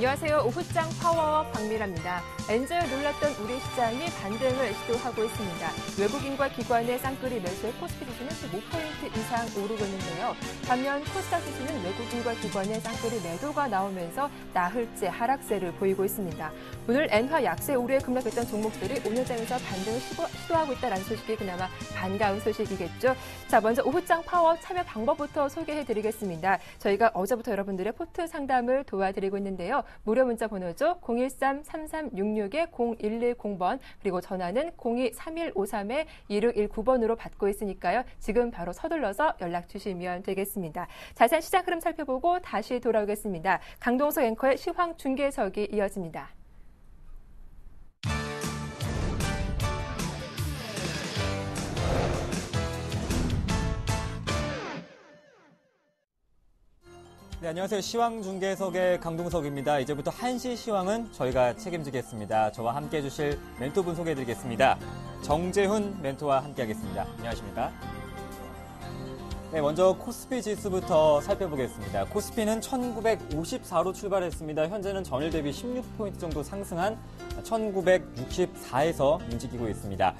안녕하세요. 오후장 파워 박미라입니다. 엔저에 놀랐던 우리 시장이 반등을 시도하고 있습니다. 외국인과 기관의 쌍끌이 매수에 코스피 지수는 15포인트 이상 오르고 있는데요. 반면 코스닥 지수는 외국인과 기관의 쌍끌이 매도가 나오면서 나흘째 하락세를 보이고 있습니다. 오늘 엔화 약세 우려에 급락했던 종목들이 오늘 장에서 반등을 시도하고 있다는 소식이 그나마 반가운 소식이겠죠. 자, 먼저 오후장 파워 참여 방법부터 소개해드리겠습니다. 저희가 어제부터 여러분들의 포트 상담을 도와드리고 있는데요. 무료 문자 번호죠. 013-3366-0110번 그리고 전화는 02-3153-2619번으로 받고 있으니까요. 지금 바로 서둘러서 연락 주시면 되겠습니다. 자세한 시장 흐름 살펴보고 다시 돌아오겠습니다. 강동석 앵커의 시황 중계석이 이어집니다. 네, 안녕하세요. 시황 중계석의 강동석입니다. 이제부터 1시 시황은 저희가 책임지겠습니다. 저와 함께 해주실 멘토분 소개해드리겠습니다. 정재훈 멘토와 함께하겠습니다. 안녕하십니까? 네, 먼저 코스피 지수부터 살펴보겠습니다. 코스피는 1954로 출발했습니다. 현재는 전일 대비 16포인트 정도 상승한 1964에서 움직이고 있습니다.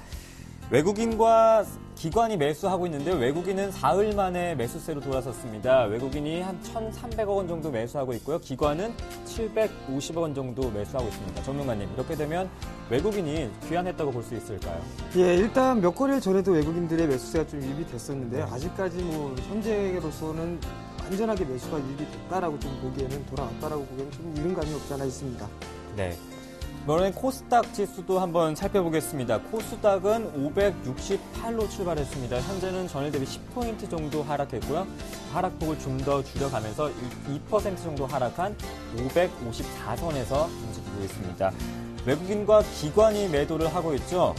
외국인과 기관이 매수하고 있는데 외국인은 사흘 만에 매수세로 돌아섰습니다. 외국인이 한 1,300억 원 정도 매수하고 있고요. 기관은 750억 원 정도 매수하고 있습니다. 전문가님, 이렇게 되면 외국인이 귀환했다고 볼 수 있을까요? 예, 일단 몇 거래일 전에도 외국인들의 매수세가 좀 유입이 됐었는데요. 아직까지 현재로서는 완전하게 매수가 유입이 됐다라고 좀 보기에는 돌아왔다라고 보기에는 좀 이른 감이 없지 않아 있습니다. 네. 이번엔 코스닥 지수도 한번 살펴보겠습니다. 코스닥은 568로 출발했습니다. 현재는 전일 대비 10포인트 정도 하락했고요. 하락폭을 좀 더 줄여가면서 2% 정도 하락한 554선에서 움직이고 있습니다. 외국인과 기관이 매도를 하고 있죠.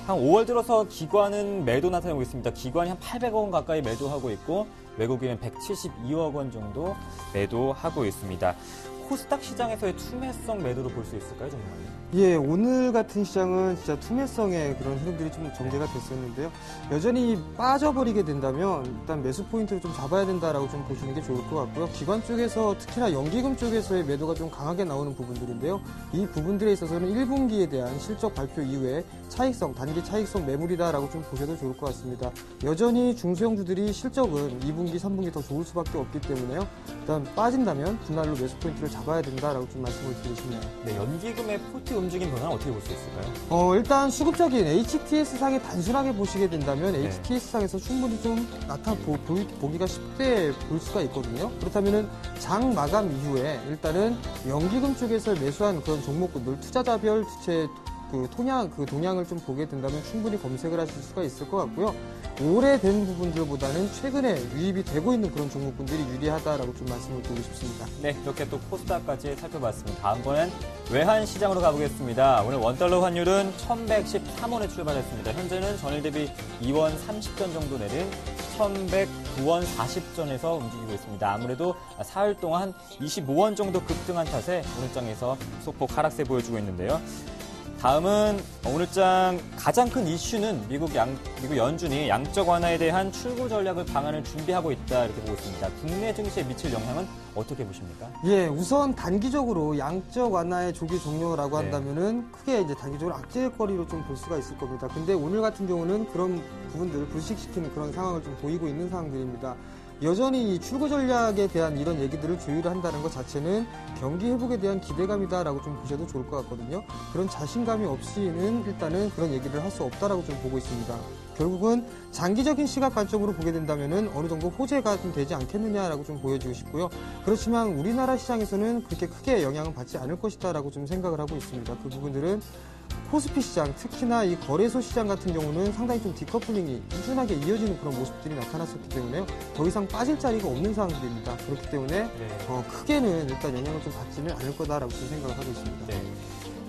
한 5월 들어서 기관은 매도 나타내고 있습니다. 기관이 한 800억 원 가까이 매도하고 있고 외국인은 172억 원 정도 매도하고 있습니다. 코스닥 시장에서의 투매성 매도로 볼 수 있을까요, 정말? 예, 오늘 같은 시장은 진짜 투매성의 그런 흐름들이 좀 전개가 됐었는데요. 여전히 빠져버리게 된다면 일단 매수 포인트를 좀 잡아야 된다라고 좀 보시는 게 좋을 것 같고요. 기관 쪽에서 특히나 연기금 쪽에서의 매도가 좀 강하게 나오는 부분들인데요. 이 부분들에 있어서는 1분기에 대한 실적 발표 이후에 차익성, 단기 차익성 매물이다라고 좀 보셔도 좋을 것 같습니다. 여전히 중소형주들이 실적은 2분기, 3분기 더 좋을 수밖에 없기 때문에요. 일단 빠진다면 분할로 매수 포인트를 잡아야 된다라고 좀 말씀을 드리고 싶네요. 네, 연기금의 포트 움직임 변화는 어떻게 볼 수 있을까요? 일단 수급적인 HTS상에 단순하게 보시게 된다면 HTS상에서 충분히 좀 보기가 쉽게 볼 수가 있거든요. 그렇다면은 장 마감 이후에 일단은 연기금 쪽에서 매수한 그런 종목군들 투자자별 주체 동향을 좀 보게 된다면 충분히 검색을 하실 수가 있을 것 같고요. 오래된 부분들보다는 최근에 유입이 되고 있는 그런 종목군들이 유리하다라고 좀 말씀을 드리고 싶습니다. 네, 이렇게 또 코스닥까지 살펴봤습니다. 다음번엔 외환 시장으로 가보겠습니다. 오늘 원달러 환율은 1113원에 출발했습니다. 현재는 전일 대비 2원 30전 정도 내린 1109원 40전에서 움직이고 있습니다. 아무래도 사흘 동안 25원 정도 급등한 탓에 오늘장에서 소폭 하락세 보여주고 있는데요. 다음은 오늘장 가장 큰 이슈는 미국 연준이 양적 완화에 대한 출구 전략을 방안을 준비하고 있다 이렇게 보고 있습니다. 국내 증시에 미칠 영향은 어떻게 보십니까? 예, 우선 단기적으로 양적 완화의 조기 종료라고 한다면은 크게 이제 단기적으로 악재거리로 좀 볼 수가 있을 겁니다. 근데 오늘 같은 경우는 그런 부분들을 불식시키는 그런 상황을 좀 보이고 있는 상황들입니다. 여전히 이 출구 전략에 대한 이런 얘기들을 조율을 한다는 것 자체는 경기 회복에 대한 기대감이다라고 좀 보셔도 좋을 것 같거든요. 그런 자신감이 없이는 일단은 그런 얘기를 할 수 없다라고 좀 보고 있습니다. 결국은 장기적인 시각 관점으로 보게 된다면은 어느 정도 호재가 좀 되지 않겠느냐라고 좀 보여주고 싶고요. 그렇지만 우리나라 시장에서는 그렇게 크게 영향은 받지 않을 것이다라고 좀 생각을 하고 있습니다. 그 부분들은 코스피 시장, 특히나 이 거래소 시장 같은 경우는 상당히 좀 디커플링이 꾸준하게 이어지는 그런 모습들이 나타났었기 때문에요. 더 이상 빠질 자리가 없는 상황들입니다. 그렇기 때문에 크게는 일단 영향을 좀 받지는 않을 거다라고 좀 생각을 하고 있습니다. 네.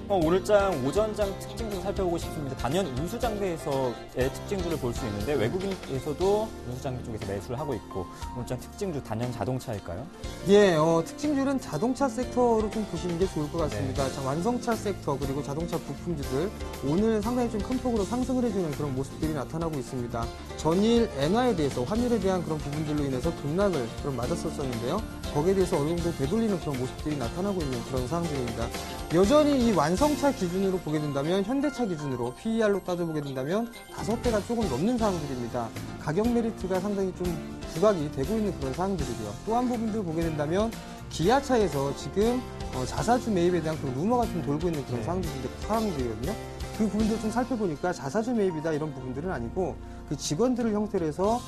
오늘장 오전장 특징도 살펴보고 싶습니다. 단연 운수장비에서의 특징주를 볼 수 있는데 외국인에서도 운수장비 쪽에서 매수를 하고 있고 오늘장 특징주 단연 자동차일까요? 예, 특징주는 자동차 섹터로 좀 보시는 게 좋을 것 같습니다. 자, 완성차 섹터 그리고 자동차 부품주들 오늘 상당히 좀 큰 폭으로 상승을 해주는 그런 모습들이 나타나고 있습니다. 전일 엔화에 대해서 환율에 대한 그런 부분들로 인해서 급락을 좀 맞았었는데요. 거기에 대해서 어느 정도 되돌리는 그런 모습들이 나타나고 있는 그런 상황들입니다. 여전히 이 완성차 기준으로 보게 된다면 현대차 기준으로 PER로 따져보게 된다면 5배가 조금 넘는 상황들입니다. 가격 메리트가 상당히 좀 부각이 되고 있는 그런 상황들이고요. 또 한 부분들 보게 된다면 기아차에서 지금 자사주 매입에 대한 그런 루머가 좀 돌고 있는 그런 상황들이거든요. 그 부분들 좀 살펴보니까 자사주 매입이다 이런 부분들은 아니고 그 직원들을 형태로 해서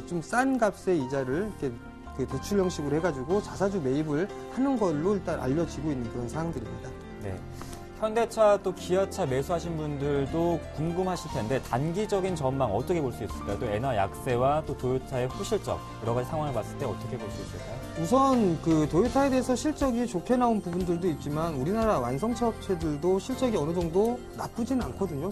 좀 싼 값의 이자를 이렇게 그 대출 형식으로 해가지고 자사주 매입을 하는 걸로 일단 알려지고 있는 그런 상황들입니다. 네. 현대차 또 기아차 매수하신 분들도 궁금하실 텐데 단기적인 전망 어떻게 볼 수 있을까요? 또 엔화 약세와 또 도요타의 후실적 여러 가지 상황을 봤을 때 어떻게 볼 수 있을까요? 우선 그 도요타에 대해서 실적이 좋게 나온 부분들도 있지만 우리나라 완성차 업체들도 실적이 어느 정도 나쁘진 않거든요.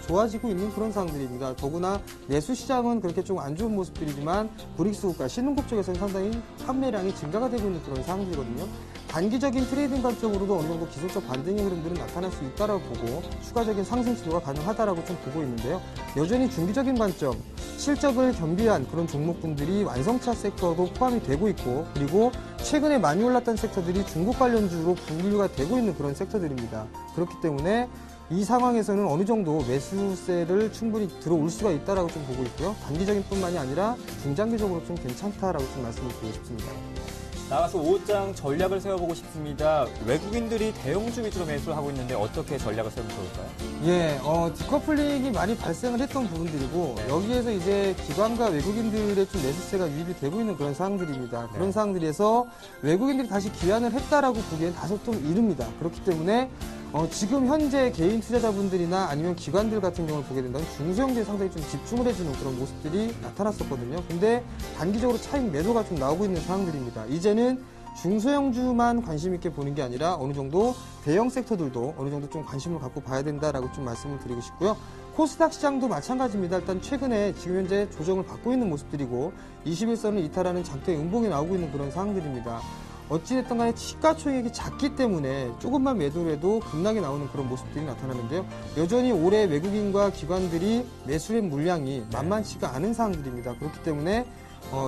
좋아지고 있는 그런 상황들입니다. 더구나 내수 시장은 그렇게 좀 안 좋은 모습들이지만 브릭스 국가 신흥국 쪽에서는 상당히 판매량이 증가가 되고 있는 그런 상황이거든요. 단기적인 트레이딩 관점으로도 어느 정도 기술적 반등의 흐름들은 나타날 수 있다고 보고 추가적인 상승 시도가 가능하다라고 좀 보고 있는데요. 여전히 중기적인 관점, 실적을 겸비한 그런 종목군들이 완성차 섹터도 포함이 되고 있고 그리고 최근에 많이 올랐던 섹터들이 중국 관련주로 분류가 되고 있는 그런 섹터들입니다. 그렇기 때문에 이 상황에서는 어느 정도 매수세를 충분히 들어올 수가 있다라고 좀 보고 있고요. 단기적인 뿐만이 아니라 중장기적으로 좀 괜찮다라고 좀 말씀을 드리고 싶습니다. 나가서 5장 전략을 세워보고 싶습니다. 외국인들이 대형주 위주로 매수를 하고 있는데 어떻게 전략을 세우면 좋을까요? 예, 디커플링이 많이 발생을 했던 부분들이고 여기에서 이제 기관과 외국인들의 좀 매수세가 유입이 되고 있는 그런 상황들입니다. 그런 상황들에서 외국인들이 다시 기환을 했다라고 보기엔 다소 좀 이릅니다. 그렇기 때문에 지금 현재 개인 투자자분들이나 아니면 기관들 같은 경우를 보게 된다면 중소형주에 상당히 좀 집중을 해주는 그런 모습들이 나타났었거든요. 근데 단기적으로 차익 매도가 좀 나오고 있는 상황들입니다. 이제는 중소형주만 관심 있게 보는 게 아니라 어느 정도 대형 섹터들도 어느 정도 좀 관심을 갖고 봐야 된다라고 좀 말씀을 드리고 싶고요. 코스닥 시장도 마찬가지입니다. 일단 최근에 지금 현재 조정을 받고 있는 모습들이고 21선을 이탈하는 장대 음봉이 나오고 있는 그런 상황들입니다. 어찌됐든 간에 시가총액이 작기 때문에 조금만 매도를 해도 급락이 나오는 그런 모습들이 나타나는데요. 여전히 올해 외국인과 기관들이 매수의 물량이 만만치가 않은 상황들입니다. 그렇기 때문에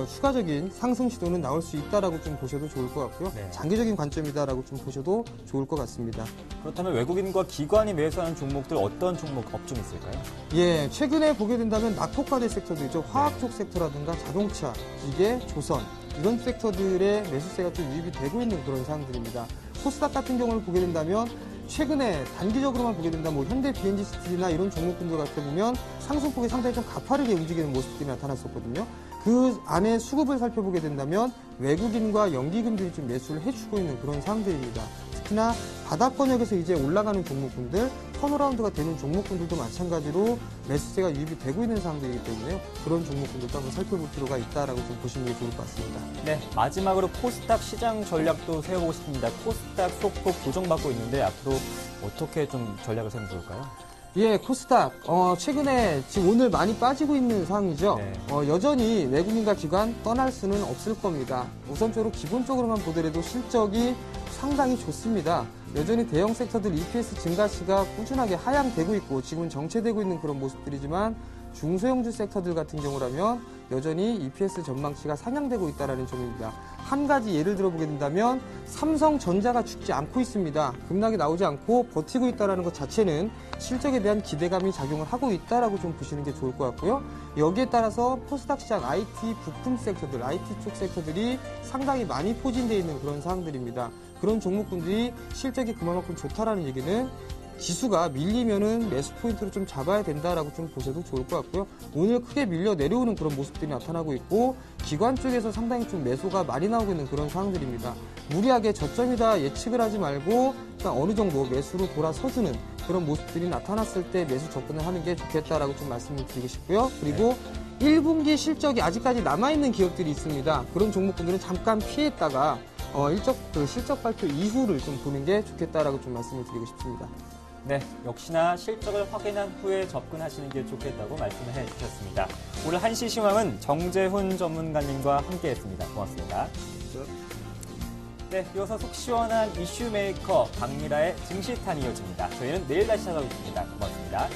추가적인 상승 시도는 나올 수 있다라고 좀 보셔도 좋을 것 같고요. 네. 장기적인 관점이다라고 좀 보셔도 좋을 것 같습니다. 그렇다면 외국인과 기관이 매수하는 종목들 어떤 종목 업종이 있을까요? 예, 최근에 보게 된다면 낙폭과대 섹터들이죠. 화학 쪽 섹터라든가 자동차, 기계, 조선 이런 섹터들의 매수세가 좀 유입이 되고 있는 그런 상황들입니다. 코스닥 같은 경우를 보게 된다면 최근에 단기적으로만 보게 된다면 현대 BNG 스틸이나 이런 종목군들 같아 보면 상승폭이 상당히 좀 가파르게 움직이는 모습들이 나타났었거든요. 그 안에 수급을 살펴보게 된다면 외국인과 연기금들이 좀 매수를 해주고 있는 그런 상황들입니다. 특히나 바닥권역에서 이제 올라가는 종목군들, 턴어라운드가 되는 종목군들도 마찬가지로 매수세가 유입이 되고 있는 상황들이기 때문에요. 그런 종목군들도 한번 살펴볼 필요가 있다라고 좀 보시는 게 좋을 것 같습니다. 네, 마지막으로 코스닥 시장 전략도 세워보고 싶습니다. 코스닥 소폭 조정받고 있는데 앞으로 어떻게 좀 전략을 세우면 좋을까요? 예, 코스닥 최근에 지금 오늘 많이 빠지고 있는 상황이죠. 네. 여전히 외국인과 기관 떠날 수는 없을 겁니다. 우선적으로 기본적으로만 보더라도 실적이 상당히 좋습니다. 여전히 대형 섹터들 EPS 증가시가 꾸준하게 하향되고 있고 지금은 정체되고 있는 그런 모습들이지만 중소형주 섹터들 같은 경우라면 여전히 EPS 전망치가 상향되고 있다는 점입니다. 한 가지 예를 들어보게 된다면 삼성전자가 죽지 않고 있습니다. 급락이 나오지 않고 버티고 있다는 것 자체는 실적에 대한 기대감이 작용을 하고 있다라고 좀 보시는 게 좋을 것 같고요. 여기에 따라서 코스닥 시장 IT 부품 섹터들, IT 쪽 섹터들이 상당히 많이 포진되어 있는 그런 상황들입니다. 그런 종목군들이 실적이 그만큼 좋다라는 얘기는 지수가 밀리면은 매수 포인트를 좀 잡아야 된다라고 좀 보셔도 좋을 것 같고요. 오늘 크게 밀려 내려오는 그런 모습들이 나타나고 있고 기관 쪽에서 상당히 좀 매수가 많이 나오고 있는 그런 상황들입니다. 무리하게 저점이다 예측을 하지 말고 일단 어느 정도 매수로 돌아서주는 그런 모습들이 나타났을 때 매수 접근을 하는 게 좋겠다라고 좀 말씀을 드리고 싶고요. 그리고 1분기 실적이 아직까지 남아있는 기업들이 있습니다. 그런 종목군들은 잠깐 피했다가 실적 발표 이후를 좀 보는 게 좋겠다라고 좀 말씀을 드리고 싶습니다. 네, 역시나 실적을 확인한 후에 접근하시는 게 좋겠다고 말씀을 해주셨습니다. 오늘 1시 시황은 정재훈 전문가님과 함께했습니다. 고맙습니다. 네, 이어서 속 시원한 이슈 메이커 박미라의 증시탄이 이어집니다. 저희는 내일 다시 찾아오겠습니다. 고맙습니다.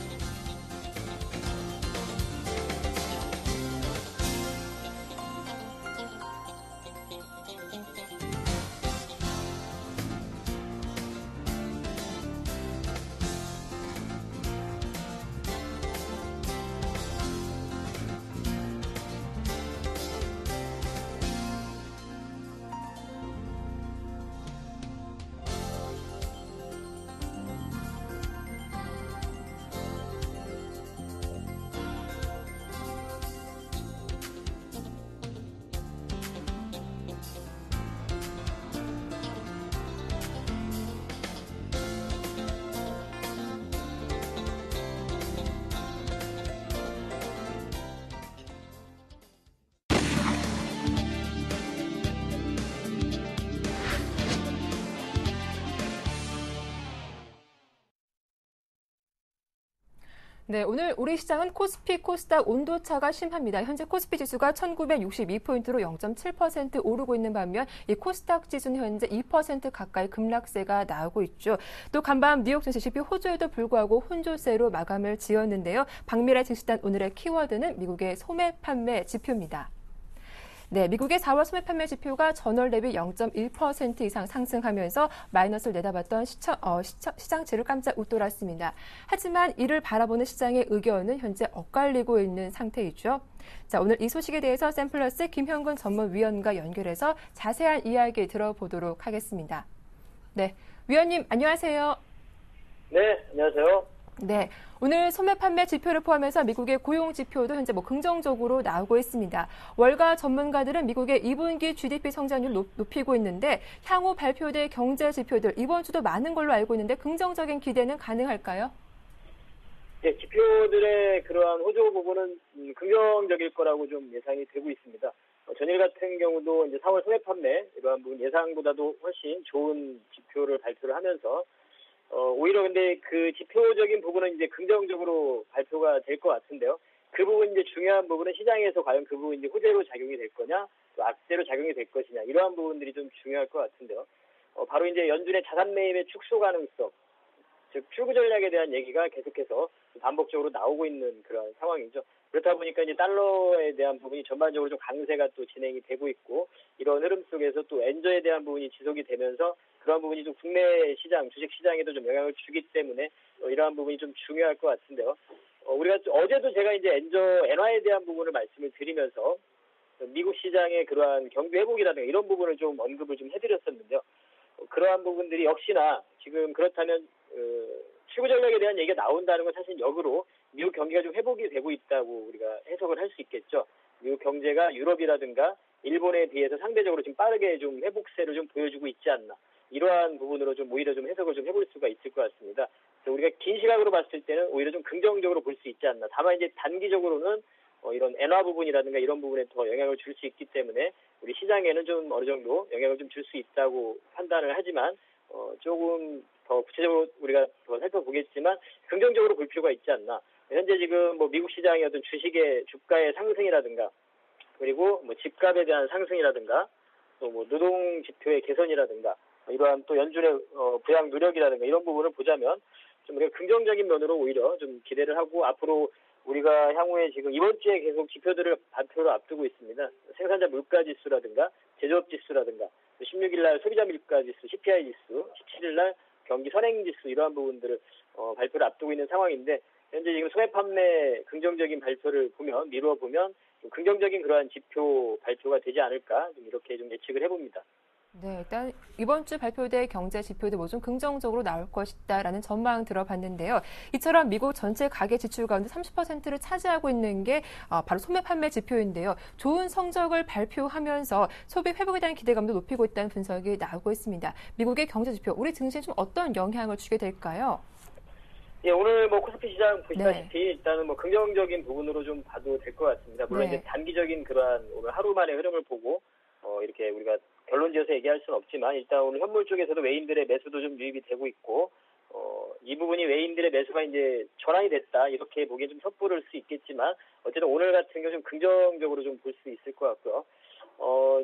네, 오늘 우리 시장은 코스피, 코스닥 온도차가 심합니다. 현재 코스피 지수가 1962포인트로 0.7% 오르고 있는 반면 이 코스닥 지수는 현재 2% 가까이 급락세가 나오고 있죠. 또 간밤 뉴욕 증시 지표 호조에도 불구하고 혼조세로 마감을 지었는데요. 박미래 증시단 오늘의 키워드는 미국의 소매 판매 지표입니다. 네, 미국의 4월 소매 판매 지표가 전월 대비 0.1% 이상 상승하면서 마이너스를 내다봤던 시장치를 깜짝 웃돌았습니다. 하지만 이를 바라보는 시장의 의견은 현재 엇갈리고 있는 상태이죠. 자, 오늘 이 소식에 대해서 샘플러스 김형근 전문위원과 연결해서 자세한 이야기 들어보도록 하겠습니다. 네, 위원님 안녕하세요. 네, 안녕하세요. 네, 오늘 소매 판매 지표를 포함해서 미국의 고용 지표도 현재 긍정적으로 나오고 있습니다. 월가 전문가들은 미국의 2분기 GDP 성장률 높이고 있는데 향후 발표될 경제 지표들 이번 주도 많은 걸로 알고 있는데 긍정적인 기대는 가능할까요? 네, 지표들의 그러한 호조 부분은 긍정적일 거라고 좀 예상이 되고 있습니다. 전일 같은 경우도 이제 4월 소매 판매 이러한 부분 예상보다도 훨씬 좋은 지표를 발표를 하면서 오히려 근데 그 지표적인 부분은 이제 긍정적으로 발표가 될 것 같은데요. 그 부분 이제 중요한 부분은 시장에서 과연 그 부분이 호재로 작용이 될 거냐, 또 악재로 작용이 될 것이냐, 이러한 부분들이 좀 중요할 것 같은데요. 바로 이제 연준의 자산 매입의 축소 가능성, 즉 출구 전략에 대한 얘기가 계속해서 반복적으로 나오고 있는 그런 상황이죠. 그렇다 보니까 이제 달러에 대한 부분이 전반적으로 좀 강세가 또 진행이 되고 있고, 이런 흐름 속에서 또 엔저에 대한 부분이 지속이 되면서 그런 부분이 좀 국내 시장, 주식 시장에도 좀 영향을 주기 때문에 이러한 부분이 좀 중요할 것 같은데요. 우리가 어제도 제가 이제 엔화에 대한 부분을 말씀을 드리면서 미국 시장의 그러한 경기 회복이라든가 이런 부분을 좀 언급을 좀 해드렸었는데요. 그러한 부분들이 역시나 지금 그렇다면 출구 전략에 대한 얘기가 나온다는 건 사실 역으로 미국 경기가 좀 회복이 되고 있다고 우리가 해석을 할 수 있겠죠. 미국 경제가 유럽이라든가 일본에 비해서 상대적으로 지금 빠르게 좀 회복세를 좀 보여주고 있지 않나. 이러한 부분으로 좀 오히려 좀 해석을 좀 해볼 수가 있을 것 같습니다. 그래서 우리가 긴 시각으로 봤을 때는 오히려 좀 긍정적으로 볼 수 있지 않나. 다만 이제 단기적으로는 이런 엔화 부분이라든가 이런 부분에 더 영향을 줄 수 있기 때문에 우리 시장에는 좀 어느 정도 영향을 좀 줄 수 있다고 판단을 하지만 조금 더 구체적으로 우리가 더 살펴보겠지만 긍정적으로 볼 필요가 있지 않나. 현재 지금 미국 시장의 어떤 주식의 주가의 상승이라든가 그리고 집값에 대한 상승이라든가 또 노동 지표의 개선이라든가 이러한 또 연준의 부양 노력이라든가 이런 부분을 보자면 좀 우리가 긍정적인 면으로 오히려 좀 기대를 하고 앞으로 우리가 향후에 지금 이번 주에 계속 지표들을 발표를 앞두고 있습니다. 생산자 물가 지수라든가 제조업 지수라든가 16일 날 소비자 물가 지수, CPI 지수, 17일 날 경기 선행 지수 이러한 부분들을 발표를 앞두고 있는 상황인데 현재 지금 소매 판매 긍정적인 발표를 보면 미루어 보면 긍정적인 그러한 지표 발표가 되지 않을까 좀 이렇게 좀 예측을 해봅니다. 네, 일단 이번 주 발표될 경제 지표도 좀 긍정적으로 나올 것이다라는 전망 들어봤는데요. 이처럼 미국 전체 가계 지출 가운데 30%를 차지하고 있는 게 바로 소매 판매 지표인데요. 좋은 성적을 발표하면서 소비 회복에 대한 기대감도 높이고 있다는 분석이 나오고 있습니다. 미국의 경제 지표, 우리 증시에 좀 어떤 영향을 주게 될까요? 예, 오늘 코스피 시장 보시다시피 네. 일단은 긍정적인 부분으로 좀 봐도 될 것 같습니다. 물론 네. 이제 단기적인 그러한 오늘 하루만의 흐름을 보고 이렇게 우리가 결론 지어서 얘기할 수는 없지만 일단 오늘 현물 쪽에서도 외인들의 매수도 좀 유입이 되고 있고 이 부분이 외인들의 매수가 이제 전환이 됐다 이렇게 보기엔 좀 섣부를 수 있겠지만 어쨌든 오늘 같은 경우 좀 긍정적으로 좀 볼 수 있을 것 같고요.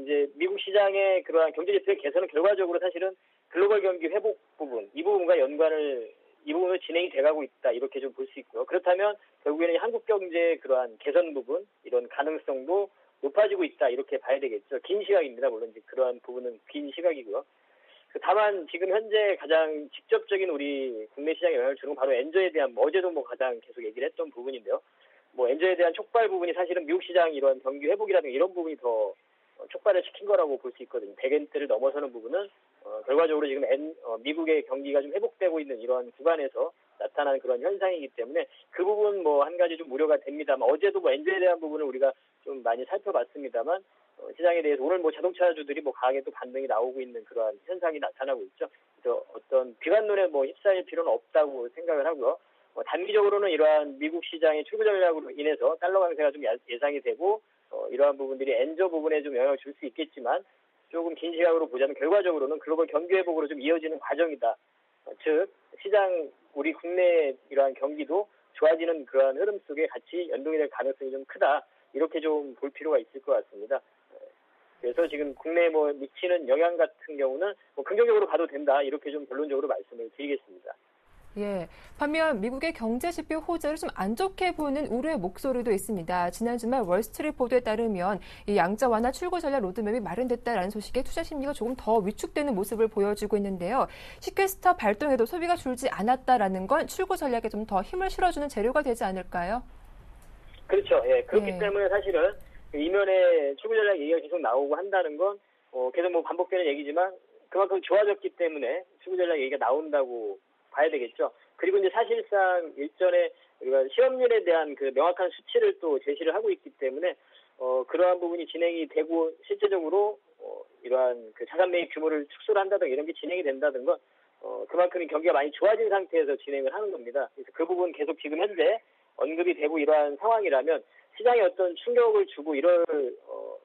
이제 미국 시장의 그러한 경제 지표의 개선은 결과적으로 사실은 글로벌 경기 회복 부분 이 부분과 이 부분으로 진행이 돼가고 있다 이렇게 좀 볼 수 있고요. 그렇다면 결국에는 한국 경제의 그러한 개선 부분 이런 가능성도 높아지고 있다 이렇게 봐야 되겠죠. 긴 시각입니다. 물론 이제 그러한 부분은 긴 시각이고요. 다만 지금 현재 가장 직접적인 우리 국내 시장에 영향을 주는 건 바로 엔저에 대한 어제도 가장 계속 얘기를 했던 부분인데요. 엔저에 대한 촉발 부분이 사실은 미국 시장 이런 경기 회복이라든가 이런 부분이 더 촉발을 시킨 거라고 볼 수 있거든요. 100엔대를 넘어서는 부분은 결과적으로 지금 미국의 경기가 좀 회복되고 있는 이러한 구간에서 나타나는 그런 현상이기 때문에 그 부분 한 가지 좀 우려가 됩니다만 어제도 엔저에 대한 부분을 우리가 좀 많이 살펴봤습니다만 시장에 대해서 오늘 자동차주들이 강하게 또 반등이 나오고 있는 그러한 현상이 나타나고 있죠. 그래서 어떤 비관론에 휩싸일 필요는 없다고 생각을 하고요. 단기적으로는 이러한 미국 시장의 출구 전략으로 인해서 달러 강세가 좀 예상이 되고 이러한 부분들이 엔저 부분에 좀 영향을 줄 수 있겠지만 조금 긴 시각으로 보자면 결과적으로는 글로벌 경기 회복으로 좀 이어지는 과정이다. 즉 시장 우리 국내 이러한 경기도 좋아지는 그러한 흐름 속에 같이 연동이 될 가능성이 좀 크다. 이렇게 좀 볼 필요가 있을 것 같습니다. 그래서 지금 국내에 뭐 미치는 영향 같은 경우는 뭐 긍정적으로 봐도 된다. 이렇게 좀 결론적으로 말씀을 드리겠습니다. 예. 반면 미국의 경제 지표 호재를 좀 안 좋게 보는 우려의 목소리도 있습니다. 지난 주말 월스트리트 보도에 따르면 이 양자 완화 출구 전략 로드맵이 마련됐다라는 소식에 투자 심리가 조금 더 위축되는 모습을 보여주고 있는데요. 시퀘스터 발동에도 소비가 줄지 않았다라는 건 출구 전략에 좀 더 힘을 실어주는 재료가 되지 않을까요? 그렇죠. 예. 그렇기 예. 때문에 사실은 이면에 출구 전략 얘기가 계속 나오고 한다는 건 계속 뭐 반복되는 얘기지만 그만큼 좋아졌기 때문에 출구 전략 얘기가 나온다고 봐야 되겠죠. 그리고 이제 사실상 일전에 우리가 실업률에 대한 그 명확한 수치를 또 제시를 하고 있기 때문에 그러한 부분이 진행이 되고 실제적으로 이러한 그 자산 매입 규모를 축소를 한다든가 이런 게 진행이 된다든 건 그만큼 경기가 많이 좋아진 상태에서 진행을 하는 겁니다. 그래서 그 부분 계속 지금 현재 언급이 되고 이러한 상황이라면 시장에 어떤 충격을 주고 이럴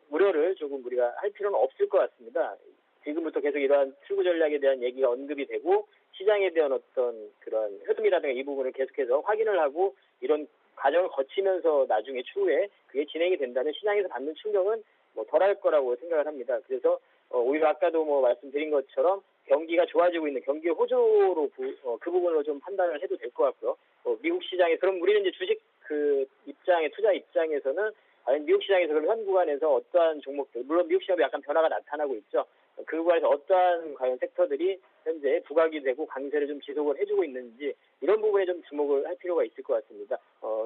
우려를 조금 우리가 할 필요는 없을 것 같습니다. 지금부터 계속 이러한 출구 전략에 대한 얘기가 언급이 되고 시장에 대한 어떤 그런 흐름이라든가 이 부분을 계속해서 확인을 하고 이런 과정을 거치면서 나중에 추후에 그게 진행이 된다면 시장에서 받는 충격은 뭐 덜할 거라고 생각을 합니다. 그래서 오히려 아까도 뭐 말씀드린 것처럼 경기가 좋아지고 있는 경기 호조로 그 부분으로 좀 판단을 해도 될 것 같고요. 미국 시장에 그럼 우리는 이제 주식 그 입장에 투자 입장에서는 과연 미국 시장에서 그럼 현 구간에서 어떠한 종목들 물론 미국 시장도 약간 변화가 나타나고 있죠. 그 구간에서 어떠한 과연 섹터들이 현재 부각이 되고 강세를 좀 지속을 해주고 있는지 이런 부분에 좀 주목을 할 필요가 있을 것 같습니다.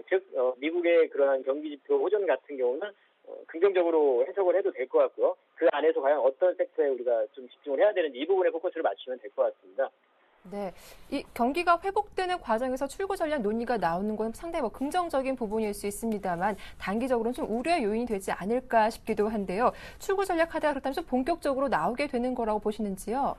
즉 미국의 그러한 경기지표 호전 같은 경우는 긍정적으로 해석을 해도 될 것 같고요. 그 안에서 과연 어떤 섹터에 우리가 좀 집중을 해야 되는지 이 부분에 포커스를 맞추면 될 것 같습니다. 네, 이 경기가 회복되는 과정에서 출구 전략 논의가 나오는 건 상당히 뭐 긍정적인 부분일 수 있습니다만 단기적으로는 좀 우려의 요인이 되지 않을까 싶기도 한데요. 출구 전략 하다가 그렇다면 좀 본격적으로 나오게 되는 거라고 보시는지요?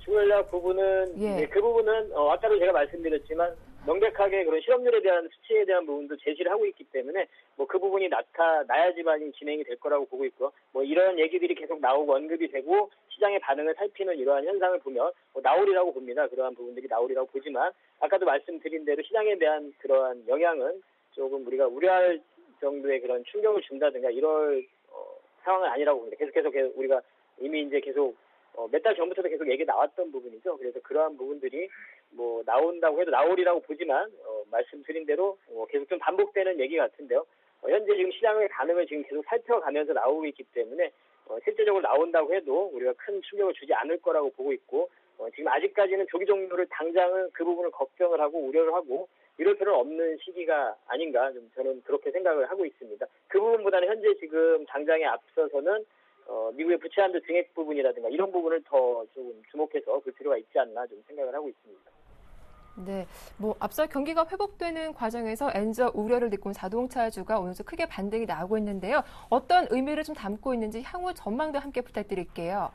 출구 전략 부분은 예. 그 부분은 아까도 제가 말씀드렸지만 명백하게 그런 실업률에 대한 수치에 대한 부분도 제시를 하고 있기 때문에 뭐 그 부분이 나타나야지만 진행이 될 거라고 보고 있고 뭐 이런 얘기들이 계속 나오고 언급이 되고 시장의 반응을 살피는 이러한 현상을 보면 나오리라고 봅니다. 그러한 부분들이 나오리라고 보지만 아까도 말씀드린 대로 시장에 대한 그러한 영향은 조금 우리가 우려할 정도의 그런 충격을 준다든가 이럴 상황은 아니라고 봅니다. 계속해서 우리가 이미 이제 계속 몇 달 전부터도 계속 얘기 나왔던 부분이죠. 그래서 그러한 부분들이 뭐 나온다고 해도 나오리라고 보지만 말씀드린 대로 계속 좀 반복되는 얘기 같은데요. 현재 지금 시장의 반응을 지금 계속 살펴가면서 나오고 있기 때문에 실제적으로 나온다고 해도 우리가 큰 충격을 주지 않을 거라고 보고 있고 지금 아직까지는 조기 종료를 당장은 그 부분을 걱정을 하고 우려를 하고 이럴 필요는 없는 시기가 아닌가 좀 저는 그렇게 생각을 하고 있습니다. 그 부분보다는 현재 지금 당장에 앞서서는 미국의 부채 한도 증액 부분이라든가 이런 부분을 더 조금 주목해서 볼 필요가 있지 않나 좀 생각을 하고 있습니다. 네, 뭐 앞서 경기가 회복되는 과정에서 엔저 우려를 딛고 자동차주가 오늘도 크게 반등이 나오고 있는데요. 어떤 의미를 좀 담고 있는지 향후 전망도 함께 부탁드릴게요.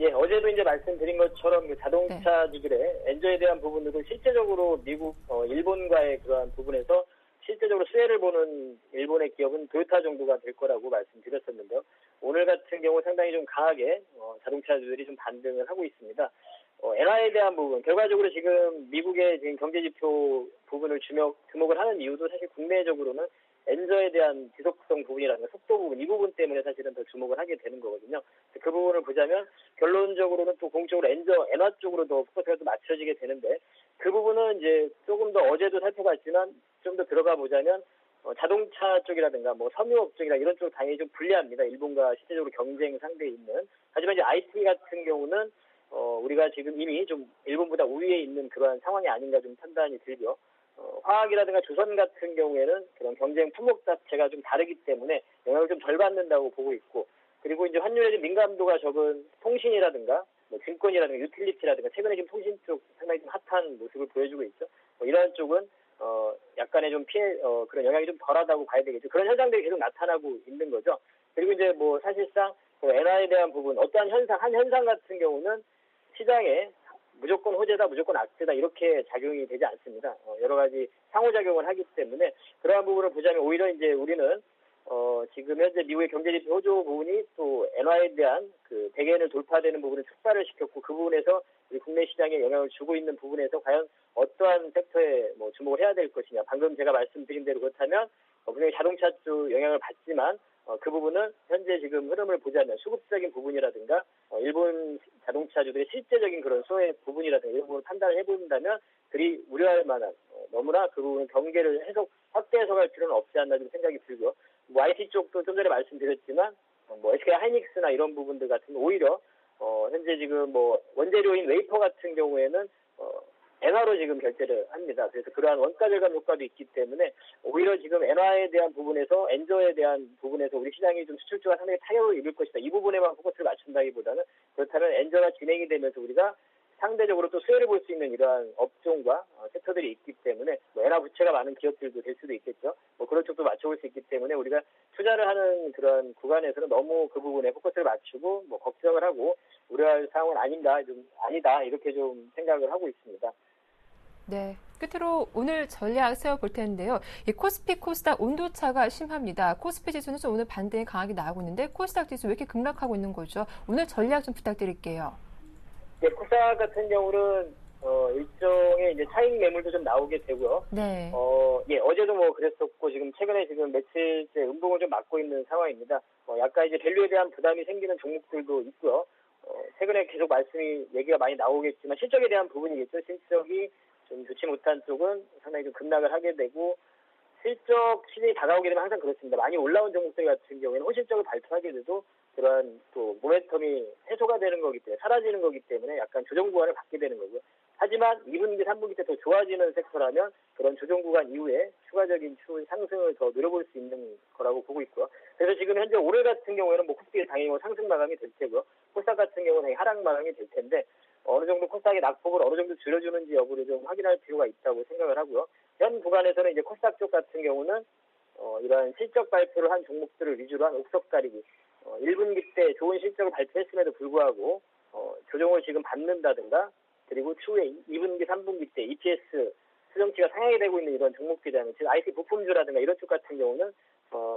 예, 어제도 이제 말씀드린 것처럼 그 자동차주들의 엔저에 대한 부분들도 실제적으로 미국, 일본과의 그러한 부분에서 실제적으로 수혜를 보는 일본의 기업은 토요타 정도가 될 거라고 말씀드렸었는데요. 오늘 같은 경우 상당히 좀 강하게 자동차주들이 좀 반등을 하고 있습니다. 엔화에 대한 부분, 결과적으로 지금 미국의 지금 경제지표 부분을 주목을 하는 이유도 사실 국내적으로는 엔저에 대한 지속성 부분이라든가 속도 부분, 이 부분 때문에 사실은 더 주목을 하게 되는 거거든요. 그 부분을 보자면 결론적으로는 또 공적으로 엔화 쪽으로 더 포커스가 또 맞춰지게 되는데 그 부분은 이제 조금 더 어제도 살펴봤지만 좀 더 들어가 보자면 자동차 쪽이라든가 뭐 섬유업 쪽이나 이런 쪽 당연히 좀 불리합니다. 일본과 실제적으로 경쟁 상대에 있는. 하지만 이제 IT 같은 경우는 우리가 지금 이미 좀 일본보다 우위에 있는 그러한 상황이 아닌가 좀 판단이 들고요. 화학이라든가 조선 같은 경우에는 그런 경쟁 품목 자체가 좀 다르기 때문에 영향을 좀 덜 받는다고 보고 있고 그리고 이제 환율에 좀 민감도가 적은 통신이라든가 뭐 증권이라든가 유틸리티라든가 최근에 지금 통신 쪽 상당히 좀 핫한 모습을 보여주고 있죠. 이러한 쪽은 약간의 좀 그런 영향이 좀 덜하다고 봐야 되겠죠. 그런 현상들이 계속 나타나고 있는 거죠. 그리고 이제 뭐 사실상 엔화에 대한 부분 어떠한 한 현상 같은 경우는 시장에 무조건 호재다, 무조건 악재다 이렇게 작용이 되지 않습니다. 여러 가지 상호작용을 하기 때문에 그러한 부분을 보자면 오히려 이제 우리는 지금 현재 미국의 경제지표 호조 부분이 또 엔화에 대한 그 100엔을 돌파되는 부분을 촉발을 시켰고 그 부분에서 우리 국내 시장에 영향을 주고 있는 부분에서 과연 어떠한 섹터에 뭐 주목을 해야 될 것이냐. 방금 제가 말씀드린 대로 그렇다면 분명히 자동차 쪽 영향을 받지만 그 부분은 현재 지금 흐름을 보자면 수급적인 부분이라든가 일본 자동차주들의 실제적인 그런 수혜 부분이라든가 이런 부분을 판단을 해본다면 그리 우려할 만한 너무나 그 부분 경계를 확대 해석할 필요는 없지 않나 좀 생각이 들고요. 뭐 IT 쪽도 좀 전에 말씀드렸지만 뭐 SK 하이닉스나 이런 부분들 같은 오히려 현재 지금 뭐 원재료인 웨이퍼 같은 경우에는 엔화로 지금 결제를 합니다. 그래서 그러한 원가 절감 효과도 있기 때문에 오히려 지금 엔화에 대한 부분에서 엔저에 대한 부분에서 우리 시장이 좀 수출주가 상당히 타격을 입을 것이다. 이 부분에만 포커스를 맞춘다기보다는 그렇다면 엔저가 진행이 되면서 우리가 상대적으로 또 수혜를 볼 수 있는 이러한 업종과 섹터들이 있기 때문에 뭐 엔화 부채가 많은 기업들도 될 수도 있겠죠. 뭐 그런 쪽도 맞춰볼 수 있기 때문에 우리가 투자를 하는 그런 구간에서는 너무 그 부분에 포커스를 맞추고 뭐 걱정을 하고 우려할 상황은 아니다 이렇게 좀 생각을 하고 있습니다. 네. 끝으로 오늘 전략 세워볼 텐데요. 이 코스피, 코스닥 온도차가 심합니다. 코스피 지수는 좀 오늘 반등이 강하게 나오고 있는데 코스닥 지수 왜 이렇게 급락하고 있는 거죠? 오늘 전략 좀 부탁드릴게요. 네, 코스닥 같은 경우는 일종의 이제 차익 매물도 좀 나오게 되고요. 네. 어제도 뭐 그랬었고 지금 최근에 지금 며칠째 음봉을 좀 맞고 있는 상황입니다. 약간 이제 밸류에 대한 부담이 생기는 종목들도 있고요. 최근에 계속 얘기가 많이 나오겠지만 실적에 대한 부분이겠죠. 실적이 좀 좋지 못한 쪽은 상당히 좀 급락을 하게 되고 실적 시즌이 다가오게 되면 항상 그렇습니다. 많이 올라온 종목들 같은 경우에는 호실적을 발표하게 돼도 그러한 또 모멘텀이 해소가 되는 거기 때문에 사라지는 거기 때문에 약간 조정 구간을 받게 되는 거고요. 하지만 2분기, 3분기 때 더 좋아지는 섹터라면 그런 조정 구간 이후에 추가적인 상승을 더 늘어볼 수 있는 거라고 보고 있고요. 그래서 지금 현재 올해 같은 경우에는 뭐 코스피 당연히 뭐 상승 마감이 될 테고요. 코스닥 같은 경우는 하락 마감이 될 텐데 어느 정도 코스닥의 낙폭을 어느 정도 줄여주는지 여부를 좀 확인할 필요가 있다고 생각을 하고요. 현 구간에서는 이제 코스닥 쪽 같은 경우는 이러한 실적 발표를 한 종목들을 위주로 한 옥석 가리기 1분기 때 좋은 실적을 발표했음에도 불구하고 조정을 지금 받는다든가 그리고 추후에 2분기, 3분기 때 EPS 수정치가 상향이 되고 있는 이런 종목들이라면 지금 IT 부품주라든가 이런 쪽 같은 경우는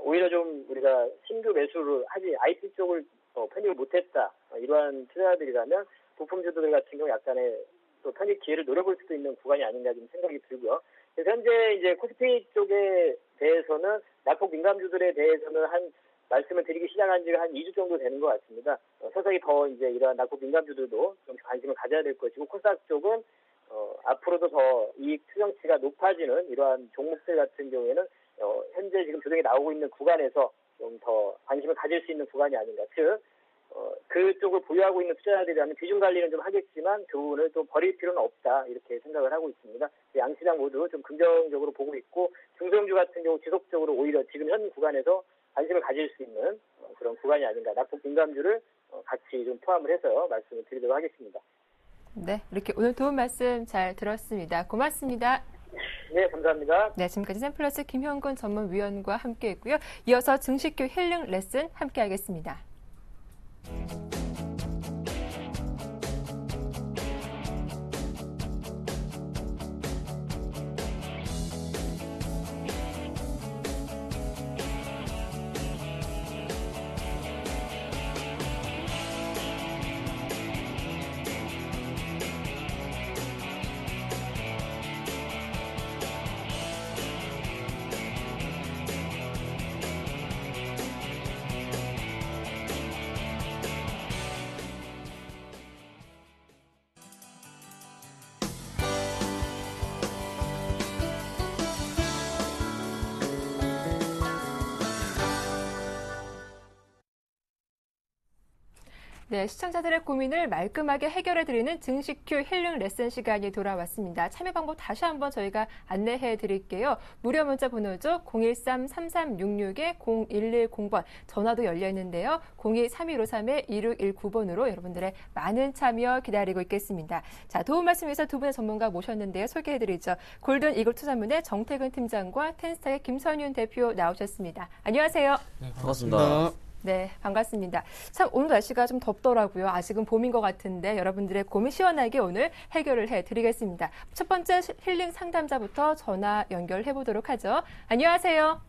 오히려 좀 우리가 신규 매수를 하지 IT 쪽을 편입을 못했다 이러한 투자자들이라면 부품주들 같은 경우 약간의 또 편입 기회를 노려볼 수도 있는 구간이 아닌가 좀 생각이 들고요. 그래서 현재 이제 코스피 쪽에 대해서는 낙폭 민감주들에 대해서는 말씀을 드리기 시작한 지가 한 2주 정도 되는 것 같습니다. 서서히 더 이제 이러한 낙폭 민감주들도 좀 관심을 가져야 될 것이고 코스닥 쪽은 앞으로도 더 이익 추정치가 높아지는 이러한 종목들 같은 경우에는 현재 지금 조정이 나오고 있는 구간에서 좀 더 관심을 가질 수 있는 구간이 아닌가. 즉 그쪽을 보유하고 있는 투자자들이라면 비중 관리는 좀 하겠지만 그 부분을 또 버릴 필요는 없다 이렇게 생각을 하고 있습니다. 양시장 모두 좀 긍정적으로 보고 있고 중소형주 같은 경우 지속적으로 오히려 지금 현 구간에서 관심을 가질 수 있는 그런 구간이 아닌가. 낙폭 민감주를 같이 좀 포함을 해서 말씀을 드리도록 하겠습니다. 네, 이렇게 오늘 도움 말씀 잘 들었습니다. 고맙습니다. 네, 감사합니다. 네, 지금까지 샘플러스 김형근 전문위원과 함께했고요. 이어서 증식교 힐링 레슨 함께하겠습니다. 네, 시청자들의 고민을 말끔하게 해결해드리는 증식큐 힐링 레슨 시간이 돌아왔습니다. 참여 방법 다시 한번 저희가 안내해드릴게요. 무료 문자 번호죠. 013-3366-0110번 전화도 열려있는데요. 02-3153-2619번으로 여러분들의 많은 참여 기다리고 있겠습니다. 자, 도움 말씀 위해서 두 분의 전문가 모셨는데요. 소개해드리죠. 골든 이글 투자문의 정태근 팀장과 텐스타의 김선윤 대표 나오셨습니다. 안녕하세요. 네, 반갑습니다. 네, 반갑습니다. 참 오늘 날씨가 좀 덥더라고요. 아직은 봄인 것 같은데 여러분들의 고민 시원하게 오늘 해결을 해드리겠습니다. 첫 번째 힐링 상담자부터 전화 연결해 보도록 하죠. 안녕하세요.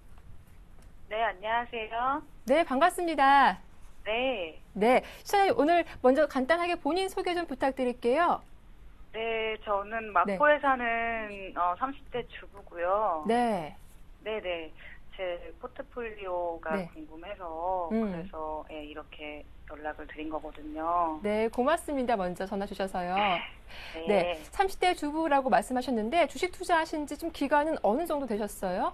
네, 안녕하세요. 네, 반갑습니다. 네. 네, 시청자님 오늘 먼저 간단하게 본인 소개 좀 부탁드릴게요. 네, 저는 마포에 사는 30대 주부고요. 네. 네네. 제 포트폴리오가 네. 궁금해서 그래서 예, 이렇게 연락을 드린 거거든요. 네, 고맙습니다. 먼저 전화 주셔서요. 네. 네, 30대 주부라고 말씀하셨는데 주식 투자하신 지 좀 기간은 어느 정도 되셨어요?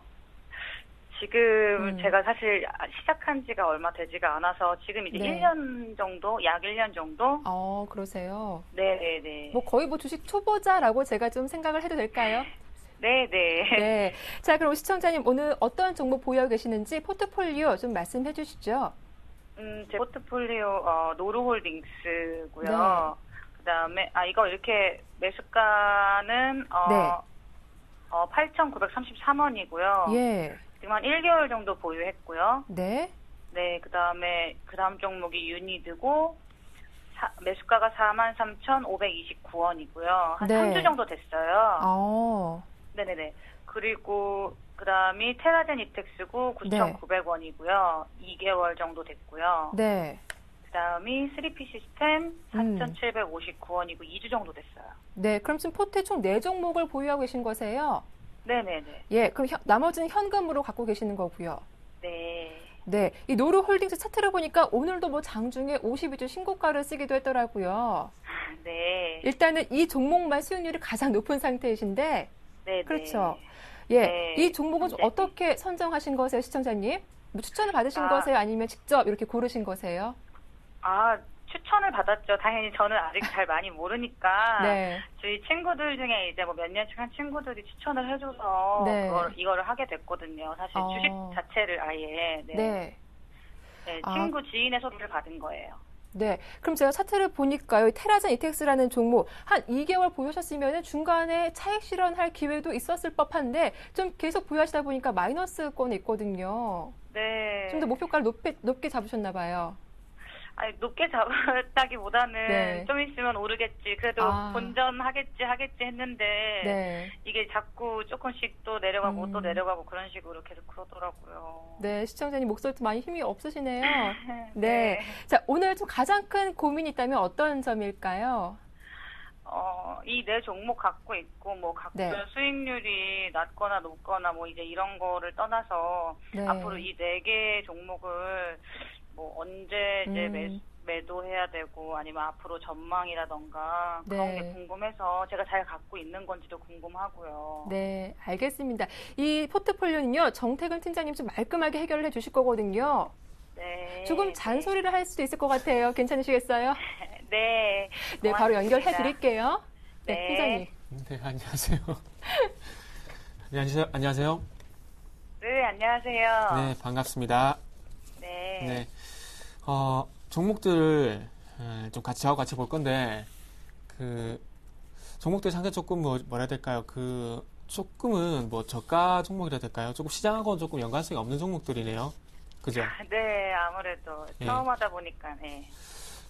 지금 제가 사실 시작한 지가 얼마 되지가 않아서 지금 이제 네. 1년 정도, 약 1년 정도? 그러세요. 네네네. 뭐 거의 뭐 주식 초보자라고 제가 좀 생각을 해도 될까요? 네네. 네. 자, 그럼 시청자님 오늘 어떤 종목 보유하고 계시는지 포트폴리오 좀 말씀해 주시죠. 제 포트폴리오 노루홀딩스고요. 그다음에 이거 이렇게 매수가는 8,933원이고요. 예. 지금 한 1개월 정도 보유했고요. 네. 네, 그다음 종목이 유니드고 매수가가 43,529원이고요. 한 네. 3주 정도 됐어요. 어. 네네네. 그리고 그다음이 테라젠 이텍스고 9,900원이고요. 2개월 정도 됐고요. 네. 그다음이 3P 시스템 4,759원이고 2주 정도 됐어요. 네. 그럼 지금 포트에 총 4종목을 보유하고 계신 거세요? 네네네. 예. 그럼 나머지는 현금으로 갖고 계시는 거고요. 네. 네. 이 노루홀딩스 차트를 보니까 오늘도 뭐 장중에 52주 신고가를 쓰기도 했더라고요. 네. 일단은 이 종목만 수익률이 가장 높은 상태이신데. 네. 그렇죠. 예. 네. 이 종목은 좀 네. 어떻게 선정하신 거세요, 시청자님? 뭐 추천을 받으신 거세요? 아니면 직접 이렇게 고르신 거세요? 추천을 받았죠. 당연히 저는 아직 잘 많이 모르니까. 네. 저희 친구들 중에 이제 뭐 몇 년 한 친구들이 추천을 해줘서 네. 이거를 하게 됐거든요. 사실 주식 자체를 아예. 네. 네. 네, 친구 지인의 소리를 받은 거예요. 네. 그럼 제가 차트를 보니까요. 테라젠 이텍스라는 종목 한 2개월 보유하셨으면 중간에 차익 실현할 기회도 있었을 법한데 좀 계속 보유하시다 보니까 마이너스권에 있거든요. 네. 좀 더 목표가를 높게 잡으셨나 봐요. 높게 잡았다기보다는 네. 좀 있으면 오르겠지. 그래도 본전하겠지 했는데 네. 이게 자꾸 조금씩 또 내려가고 또 내려가고 그런 식으로 계속 그러더라고요. 네, 시청자님 목소리도 많이 힘이 없으시네요. 네. 네. 자, 오늘 좀 가장 큰 고민이 있다면 어떤 점일까요? 이 네 종목 갖고 있고 뭐 각종 수익률이 낮거나 높거나 뭐 이제 이런 거를 떠나서 앞으로 이 네 개 종목을 뭐 언제 이제 매도해야 되고 아니면 앞으로 전망이라던가 그런 게 궁금해서 제가 잘 갖고 있는 건지도 궁금하고요. 네, 알겠습니다. 이 포트폴리오는요, 정태근 팀장님 좀 말끔하게 해결을 해 주실 거거든요. 네. 조금 잔소리를 할 수도 있을 것 같아요. 괜찮으시겠어요? 네. 네, 바로 연결해 드릴게요. 네, 팀장님. 네, 안녕하세요. 안녕하세요. 네, 안녕하세요. 네, 반갑습니다. 네. 네. 종목들을 좀 같이 볼 건데, 종목들 상대 조금 뭐라 해야 될까요? 조금은 뭐 저가 종목이라 해야 될까요? 조금 시장하고는 조금 연관성이 없는 종목들이네요. 그죠? 네, 아무래도 처음 하다 보니까, 네.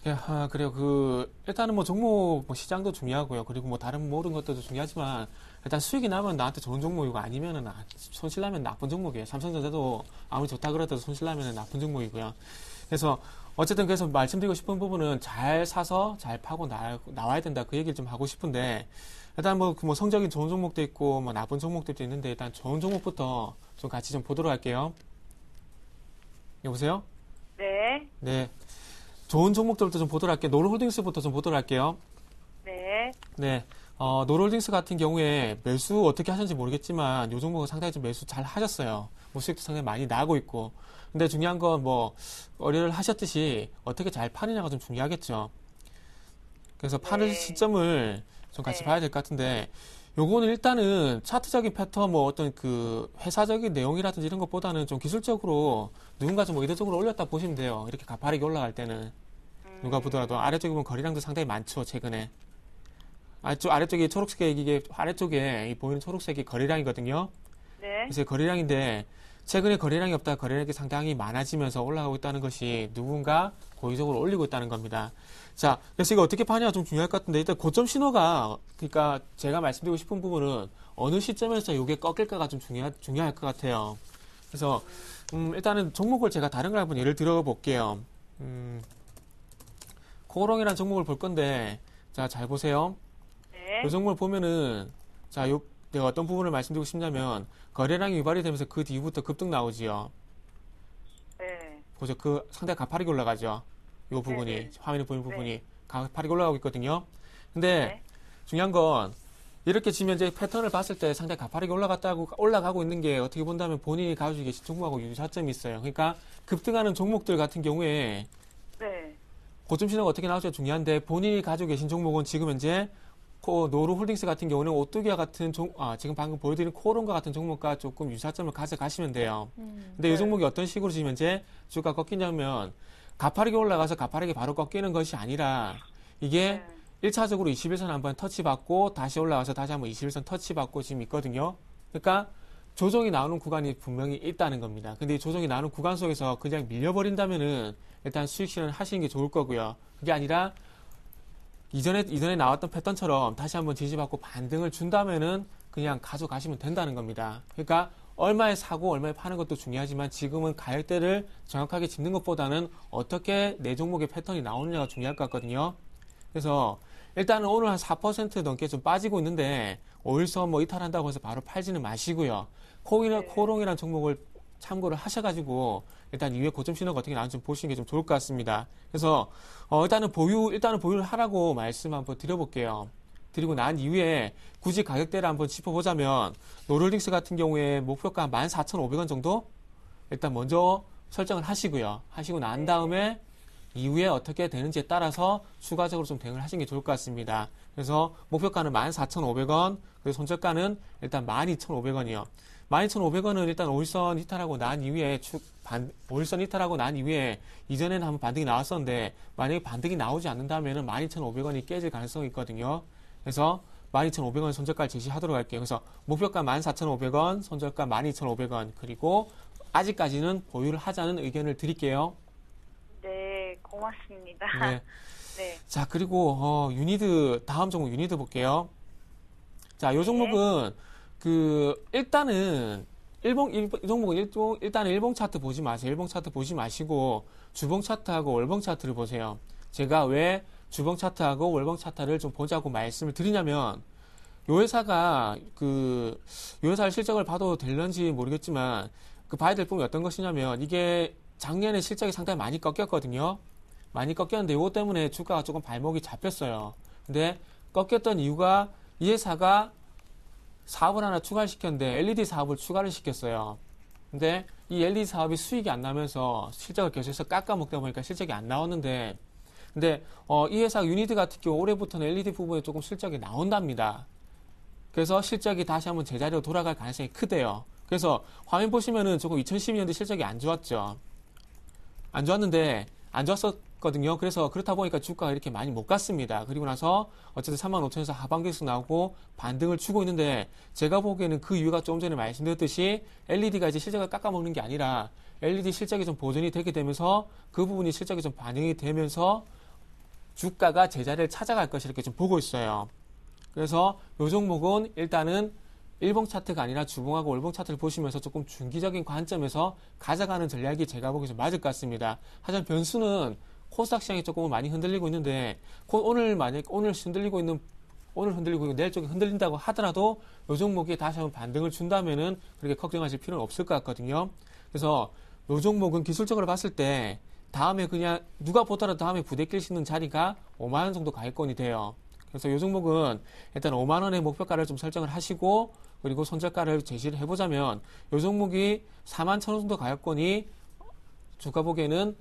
예, 그래요. 일단은 뭐 종목, 시장도 중요하고요. 그리고 뭐 다른 모든 것들도 중요하지만, 일단 수익이 나면 나한테 좋은 종목이고 아니면은 손실 나면 나쁜 종목이에요. 삼성전자도 아무리 좋다 그래도 손실 나면 나쁜 종목이고요. 그래서 어쨌든 그래서 말씀드리고 싶은 부분은 잘 사서 잘 파고 나와야 된다. 그 얘기를 좀 하고 싶은데, 일단 뭐 성적이 좋은 종목도 있고 뭐 나쁜 종목들도 있는데 일단 좋은 종목부터 좀 같이 좀 보도록 할게요. 여보세요? 네. 네. 좋은 종목들부터 좀 보도록 할게요. 노루홀딩스부터 좀 보도록 할게요. 네. 네. 노루홀딩스 같은 경우에 매수 어떻게 하셨는지 모르겠지만 이 종목은 상당히 좀 매수 잘 하셨어요. 뭐 수익도 상당히 많이 나고 있고. 근데 중요한 건 거래를 하셨듯이 어떻게 잘 파느냐가 좀 중요하겠죠. 그래서 파는 시점을 좀 같이 봐야 될 것 같은데, 요거는 일단은 차트적인 패턴, 어떤 회사적인 내용이라든지 이런 것보다는 좀 기술적으로 누군가 좀 의도적으로 올렸다 보시면 돼요. 이렇게 가파르게 올라갈 때는. 누가 보더라도. 아래쪽에 보면 거래량도 상당히 많죠, 최근에. 아래쪽에 초록색이, 아래쪽에 보이는 초록색이 거래량이거든요. 네. 그래서 거래량인데, 최근에 거래량이 없다, 거래량이 상당히 많아지면서 올라가고 있다는 것이 누군가 고의적으로 올리고 있다는 겁니다. 자, 그래서 이거 어떻게 파냐 좀 중요할 것 같은데, 일단 고점 신호가, 그러니까 제가 말씀드리고 싶은 부분은 어느 시점에서 이게 꺾일까가 좀 중요할 것 같아요. 그래서, 일단은 종목을 제가 다른 걸 한번 예를 들어 볼게요. 코오롱이라는 종목을 볼 건데, 자, 잘 보세요. 네. 이 종목을 보면은 자, 내가 어떤 부분을 말씀드리고 싶냐면 거래량이 유발이 되면서 그 뒤부터 급등 나오지요. 네. 보죠. 그 상당히 가파르게 올라가죠. 이 부분이 네. 화면에 보이는 부분이 가파르게 올라가고 있거든요. 근데 네. 중요한 건 이렇게 지금 현재 패턴을 봤을 때 상당히 가파르게 올라가고 있는 게 어떻게 본다면 본인이 가지고 계신 종목하고 유사점이 있어요. 그러니까 급등하는 종목들 같은 경우에 네. 고점 신호가 어떻게 나올지가 중요한데 본인이 가지고 계신 종목은 지금 현재 노루홀딩스 같은 경우는 오뚜기와 같은 지금 방금 보여드린 코론과 같은 종목과 조금 유사점을 가져가시면 돼요. 근데 이 종목이 어떤 식으로 지금 현재 주가 꺾이냐면 가파르게 올라가서 가파르게 바로 꺾이는 것이 아니라 이게 1차적으로 21선 한번 터치받고 다시 올라와서 다시 한번 21선 터치받고 지금 있거든요. 그러니까 조정이 나오는 구간이 분명히 있다는 겁니다. 근데 이 조정이 나오는 구간 속에서 그냥 밀려버린다면은 일단 수익 실현 하시는 게 좋을 거고요. 그게 아니라 이전에 나왔던 패턴처럼 다시 한번 지지받고 반등을 준다면은 그냥 가져가시면 된다는 겁니다. 그러니까 얼마에 사고 얼마에 파는 것도 중요하지만 지금은 가격대를 정확하게 짚는 것보다는 어떻게 내 종목의 패턴이 나오느냐가 중요할 것 같거든요. 그래서 일단은 오늘 한 4% 넘게 좀 빠지고 있는데 5일선 뭐 이탈한다고 해서 바로 팔지는 마시고요. 코롱이라는 종목을 참고를 하셔가지고 일단 이후에 고점 신호가 어떻게 나오는지 좀 보시는 게 좀 좋을 것 같습니다. 그래서 일단은 보유를 하라고 말씀 한번 드려볼게요. 드리고 난 이후에 굳이 가격대를 한번 짚어보자면 노럴딩스 같은 경우에 목표가 14,500원 정도 일단 먼저 설정을 하시고요. 하시고 난 다음에 이후에 어떻게 되는지에 따라서 추가적으로 좀 대응을 하시는 게 좋을 것 같습니다. 그래서 목표가는 14,500원, 그리고 손절가는 일단 12,500원이요. 12,500원은 일단 5일선 이탈하고 난 이후에 5일선 이탈하고 난 이후에 이전에는 한번 반등이 나왔었는데 만약에 반등이 나오지 않는다면은 12,500원이 깨질 가능성이 있거든요. 그래서 12,500원 손절가를 제시하도록 할게요. 그래서 목표가 14,500원, 손절가 12,500원, 그리고 아직까지는 보유를 하자는 의견을 드릴게요. 네, 고맙습니다. 네. 네. 자, 그리고 다음 종목 유니드 볼게요. 자, 요 종목은 일단은 이 종목은 일단은 일봉 차트 보지 마세요. 일봉 차트 보지 마시고 주봉 차트하고 월봉 차트를 보세요. 제가 왜 주봉 차트하고 월봉 차트를 좀 보자고 말씀을 드리냐면 요 회사가 요 회사의 실적을 봐도 될런지 모르겠지만 봐야 될 부분이 어떤 것이냐면 이게 작년에 실적이 상당히 많이 꺾였거든요. 많이 꺾였는데 이것 때문에 주가가 조금 발목이 잡혔어요. 근데 꺾였던 이유가 이 회사가 사업을 하나 추가를 시켰는데 LED 사업을 추가를 시켰어요. 근데 이 LED 사업이 수익이 안 나면서 실적을 계속해서 깎아먹다 보니까 실적이 안 나왔는데 근데 이 회사 유니드 같은 경우 올해부터는 LED 부분에 조금 실적이 나온답니다. 그래서 실적이 다시 한번 제자리로 돌아갈 가능성이 크대요. 그래서 화면 보시면은 조금 2012년도 실적이 안 좋았죠. 안 좋았었거든요. 그래서 그렇다 보니까 주가가 이렇게 많이 못 갔습니다. 그리고 나서 어쨌든 35,000에서 하방 계속 나오고 반등을 주고 있는데 제가 보기에는 그 이유가 조금 전에 말씀드렸듯이 LED가 이제 실적을 깎아먹는 게 아니라 LED 실적이 좀 보존이 되게 되면서 그 부분이 실적이 좀 반영이 되면서 주가가 제자리를 찾아갈 것이 이렇게 좀 보고 있어요. 그래서 이 종목은 일단은 일봉 차트가 아니라 주봉하고 월봉 차트를 보시면서 조금 중기적인 관점에서 가져가는 전략이 제가 보기에 좀 맞을 것 같습니다. 하지만 변수는 코스닥 시장이 조금 많이 흔들리고 있는데 오늘 흔들리고 있고 내일 쪽에 흔들린다고 하더라도 이 종목이 다시 한번 반등을 준다면은 그렇게 걱정하실 필요는 없을 것 같거든요. 그래서 이 종목은 기술적으로 봤을 때 다음에 그냥 누가 보더라도 다음에 부대낄 수 있는 자리가 5만 원 정도 가격권이 돼요. 그래서 이 종목은 일단 5만 원의 목표가를 좀 설정을 하시고 그리고 손절가를 제시를 해보자면 이 종목이 4만 1,000원 정도 가격권이 주가 보기에는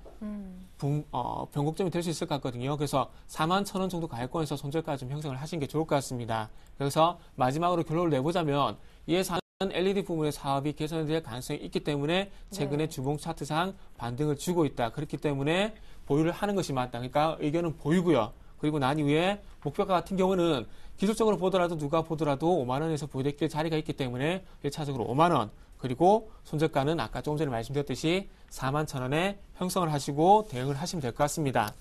변곡점이 될 수 있을 것 같거든요. 그래서 4만 1,000원 정도 가격권에서 손절가 좀 형성을 하시는 게 좋을 것 같습니다. 그래서 마지막으로 결론을 내보자면 이 회사는 LED 부분의 사업이 개선될 가능성이 있기 때문에 최근에 주봉 차트상 반등을 주고 있다. 그렇기 때문에 보유를 하는 것이 맞다. 그러니까 의견은 보유고요. 그리고 난 이후에 목표가 같은 경우는 기술적으로 보더라도 누가 보더라도 5만 원에서 보유될 자리가 있기 때문에 1차적으로 5만 원 그리고 손절가는 아까 조금 전에 말씀드렸듯이 4만 1,000원에 형성을 하시고 대응을 하시면 될 것 같습니다.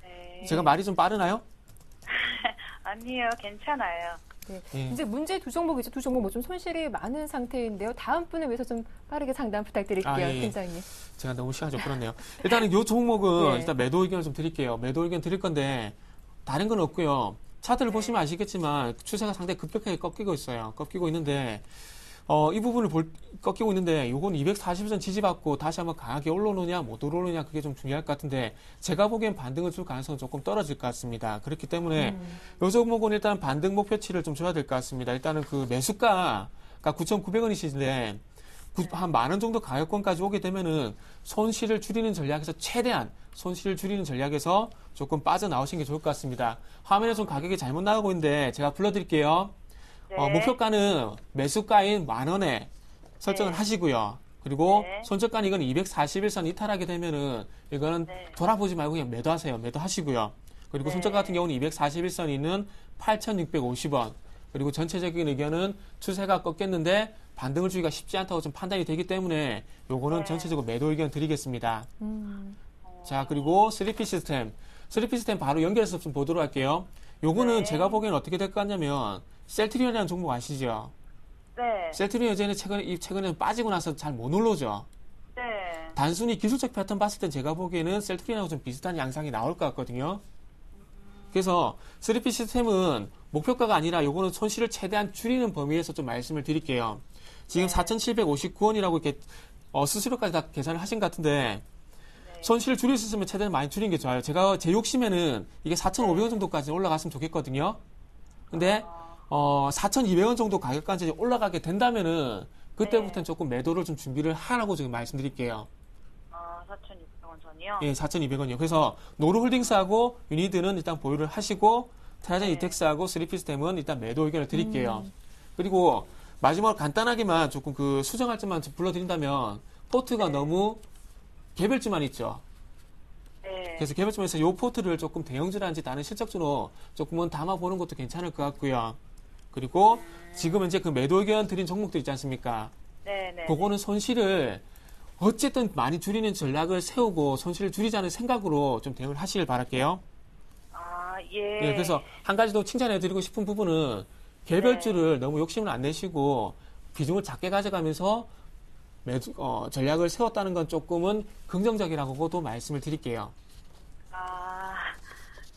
네. 제가 말이 좀 빠르나요? 아니요, 괜찮아요. 네. 예. 이제 문제 두 종목 뭐 좀 손실이 많은 상태인데요. 다음 분을 위해서 좀 빠르게 상담 부탁드릴게요, 예. 팀장님. 제가 너무 시간이 좀 끌었네요. 일단은 이 종목은 네. 일단 매도 의견을 좀 드릴게요. 매도 의견 드릴 건데 다른 건 없고요. 차트를 보시면 아시겠지만 추세가 상당히 급격하게 꺾이고 있어요. 꺾이고 있는데 이 부분을 꺾이고 있는데 요건 240선 지지받고 다시 한번 강하게 올라오느냐 못 올라오느냐 그게 좀 중요할 것 같은데 제가 보기엔 반등을 줄 가능성은 조금 떨어질 것 같습니다. 그렇기 때문에 요 종목은 일단 반등 목표치를 좀 줘야 될 것 같습니다. 일단은 그 매수가가 9,900원이시는데 한 만 원 정도 가격권까지 오게 되면은 손실을 줄이는 전략에서 최대한 손실을 줄이는 전략에서 조금 빠져나오시는 게 좋을 것 같습니다. 화면에 좀 가격이 잘못 나가고 있는데 제가 불러드릴게요. 네. 목표가는 매수가인 만 원에 설정을 네. 하시고요. 그리고 네. 손절가는 이건 241선 이탈하게 되면은 이거는 네. 돌아보지 말고 그냥 매도하세요. 매도하시고요. 그리고 네. 손절가 같은 경우는 241선이 있는 8,650원. 그리고 전체적인 의견은 추세가 꺾였는데 반등을 주기가 쉽지 않다고 좀 판단이 되기 때문에 요거는 네. 전체적으로 매도 의견 드리겠습니다. 자, 그리고 3P 시스템. 3P 시스템 바로 연결해서 좀 보도록 할게요. 요거는 네. 제가 보기에는 어떻게 될 것 같냐면 셀트리온이라는 종목 아시죠? 네. 셀트리온 예전에 최근에 빠지고 나서 잘 못 올라오죠. 네. 단순히 기술적 패턴 봤을 땐 제가 보기에는 셀트리온하고 좀 비슷한 양상이 나올 것 같거든요. 그래서 3P 시스템은 목표가가 아니라 요거는 손실을 최대한 줄이는 범위에서 좀 말씀을 드릴게요. 지금 4,759원이라고 이렇게 스스로까지 다 계산을 하신 것 같은데 손실을 줄일 수 있으면 최대한 많이 줄이는 게 좋아요. 제가 제 욕심에는 이게 4,500원 정도까지 올라갔으면 좋겠거든요. 근데 4,200원 정도 가격까지 올라가게 된다면은 그때부터는 조금 매도를 좀 준비를 하라고 지금 말씀드릴게요. 4,600원 전이요? 예, 4,200원이요. 그래서 노르홀딩스하고 유니드는 일단 보유를 하시고 테라젠 이텍스하고 3피스템은 일단 매도 의견을 드릴게요. 그리고 마지막으로 간단하게만 조금 그 수정할 점만 좀 불러드린다면 포트가 너무 개별주만 있죠. 네. 그래서 개별주에서 요 포트를 조금 대형주라든지 다른 실적주로 조금은 담아보는 것도 괜찮을 것 같고요. 그리고 지금 이제 그 매도 의견 드린 종목들 있지 않습니까? 네. 그거는 손실을 어쨌든 많이 줄이는 전략을 세우고 손실을 줄이자는 생각으로 좀 대응을 하시길 바랄게요. 예. 예, 그래서 한 가지 더 칭찬해드리고 싶은 부분은 개별주를 너무 욕심을 안 내시고 비중을 작게 가져가면서 전략을 세웠다는 건 조금은 긍정적이라고도 말씀을 드릴게요.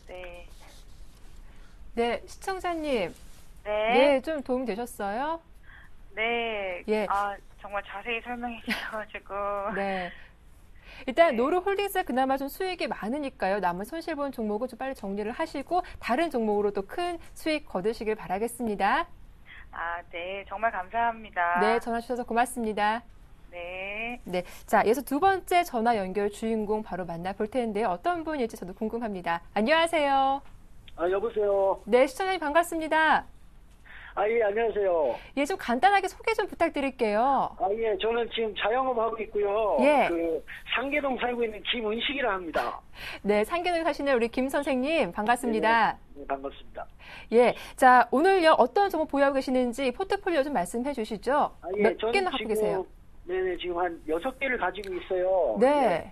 네. 네, 시청자님. 네. 네, 좀 도움 되셨어요? 네. 예. 정말 자세히 설명해 주셔가지고. 네. 일단 네. 노르홀딩스 그나마 좀 수익이 많으니까요. 남은 손실 본 종목은 좀 빨리 정리를 하시고 다른 종목으로 또 큰 수익 거두시길 바라겠습니다. 네. 정말 감사합니다. 네, 전화 주셔서 고맙습니다. 네. 네, 자, 이어서 두 번째 전화 연결 주인공 바로 만나볼 텐데요. 어떤 분일지 저도 궁금합니다. 안녕하세요. 여보세요. 네, 시청자님 반갑습니다. 예, 안녕하세요. 예, 좀 간단하게 소개 좀 부탁드릴게요. 예, 저는 지금 자영업 하고 있고요. 예. 상계동 살고 있는 김은식이라 합니다. 네, 상계동 사시는 우리 김 선생님 반갑습니다. 네, 반갑습니다. 예, 자, 오늘요 어떤 종목 보유하고 계시는지 포트폴리오 좀 말씀해 주시죠. 몇 저는 개나 갖고 계세요? 네네, 지금 한 6개를 가지고 있어요. 네.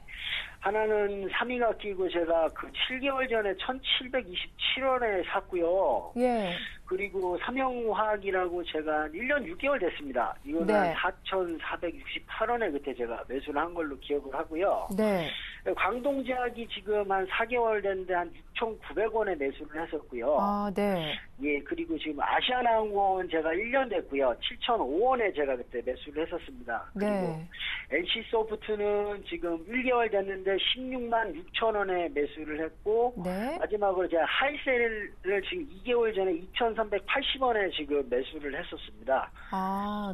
하나는 3위가 끼고 제가 그 7개월 전에 1,727원에 샀고요. 예. 그리고 삼영화학이라고 제가 한 1년 6개월 됐습니다. 이거는 네. 4,468원에 그때 제가 매수를 한 걸로 기억을 하고요. 네. 광동제약이 지금 한 4개월 됐는데 한 6,900원에 매수를 했었고요. 네. 예, 그리고 지금 아시아나항공은 제가 1년 됐고요. 7,005원에 제가 그때 매수를 했었습니다. 그리고 네. NC소프트는 지금 1개월 됐는데 16만 6천원에 매수를 했고, 네. 마지막으로 제가 하이셀을 지금 2개월 전에 2,380원에 지금 매수를 했었습니다.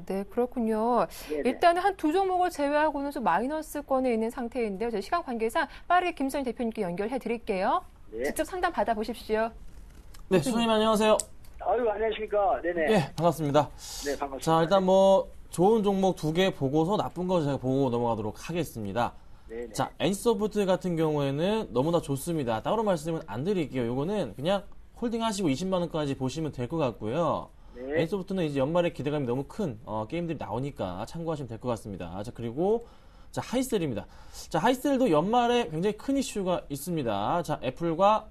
네, 그렇군요. 네네. 일단은 한 두 종목을 제외하고는 좀 마이너스권에 있는 상태인데요. 저희 시간 관계상 빠르게 김선희 대표님께 연결해 드릴게요. 네. 직접 상담 받아보십시오. 네, 수님 안녕하세요. 안녕하십니까. 네네. 예, 반갑습니다. 네, 반갑습니다. 자, 일단 뭐 좋은 종목 2개 보고서 나쁜 거 제가 보고 넘어가도록 하겠습니다. 네네. 자, NC소프트 같은 경우에는 너무나 좋습니다. 따로 말씀은 안 드릴게요. 요거는 그냥 홀딩하시고 20만 원까지 보시면 될 것 같고요. 네. NC소프트는 이제 연말에 기대감이 너무 큰 게임들이 나오니까 참고하시면 될 것 같습니다. 자, 그리고 자, 하이셀입니다. 자, 하이셀도 연말에 굉장히 큰 이슈가 있습니다. 자, 애플과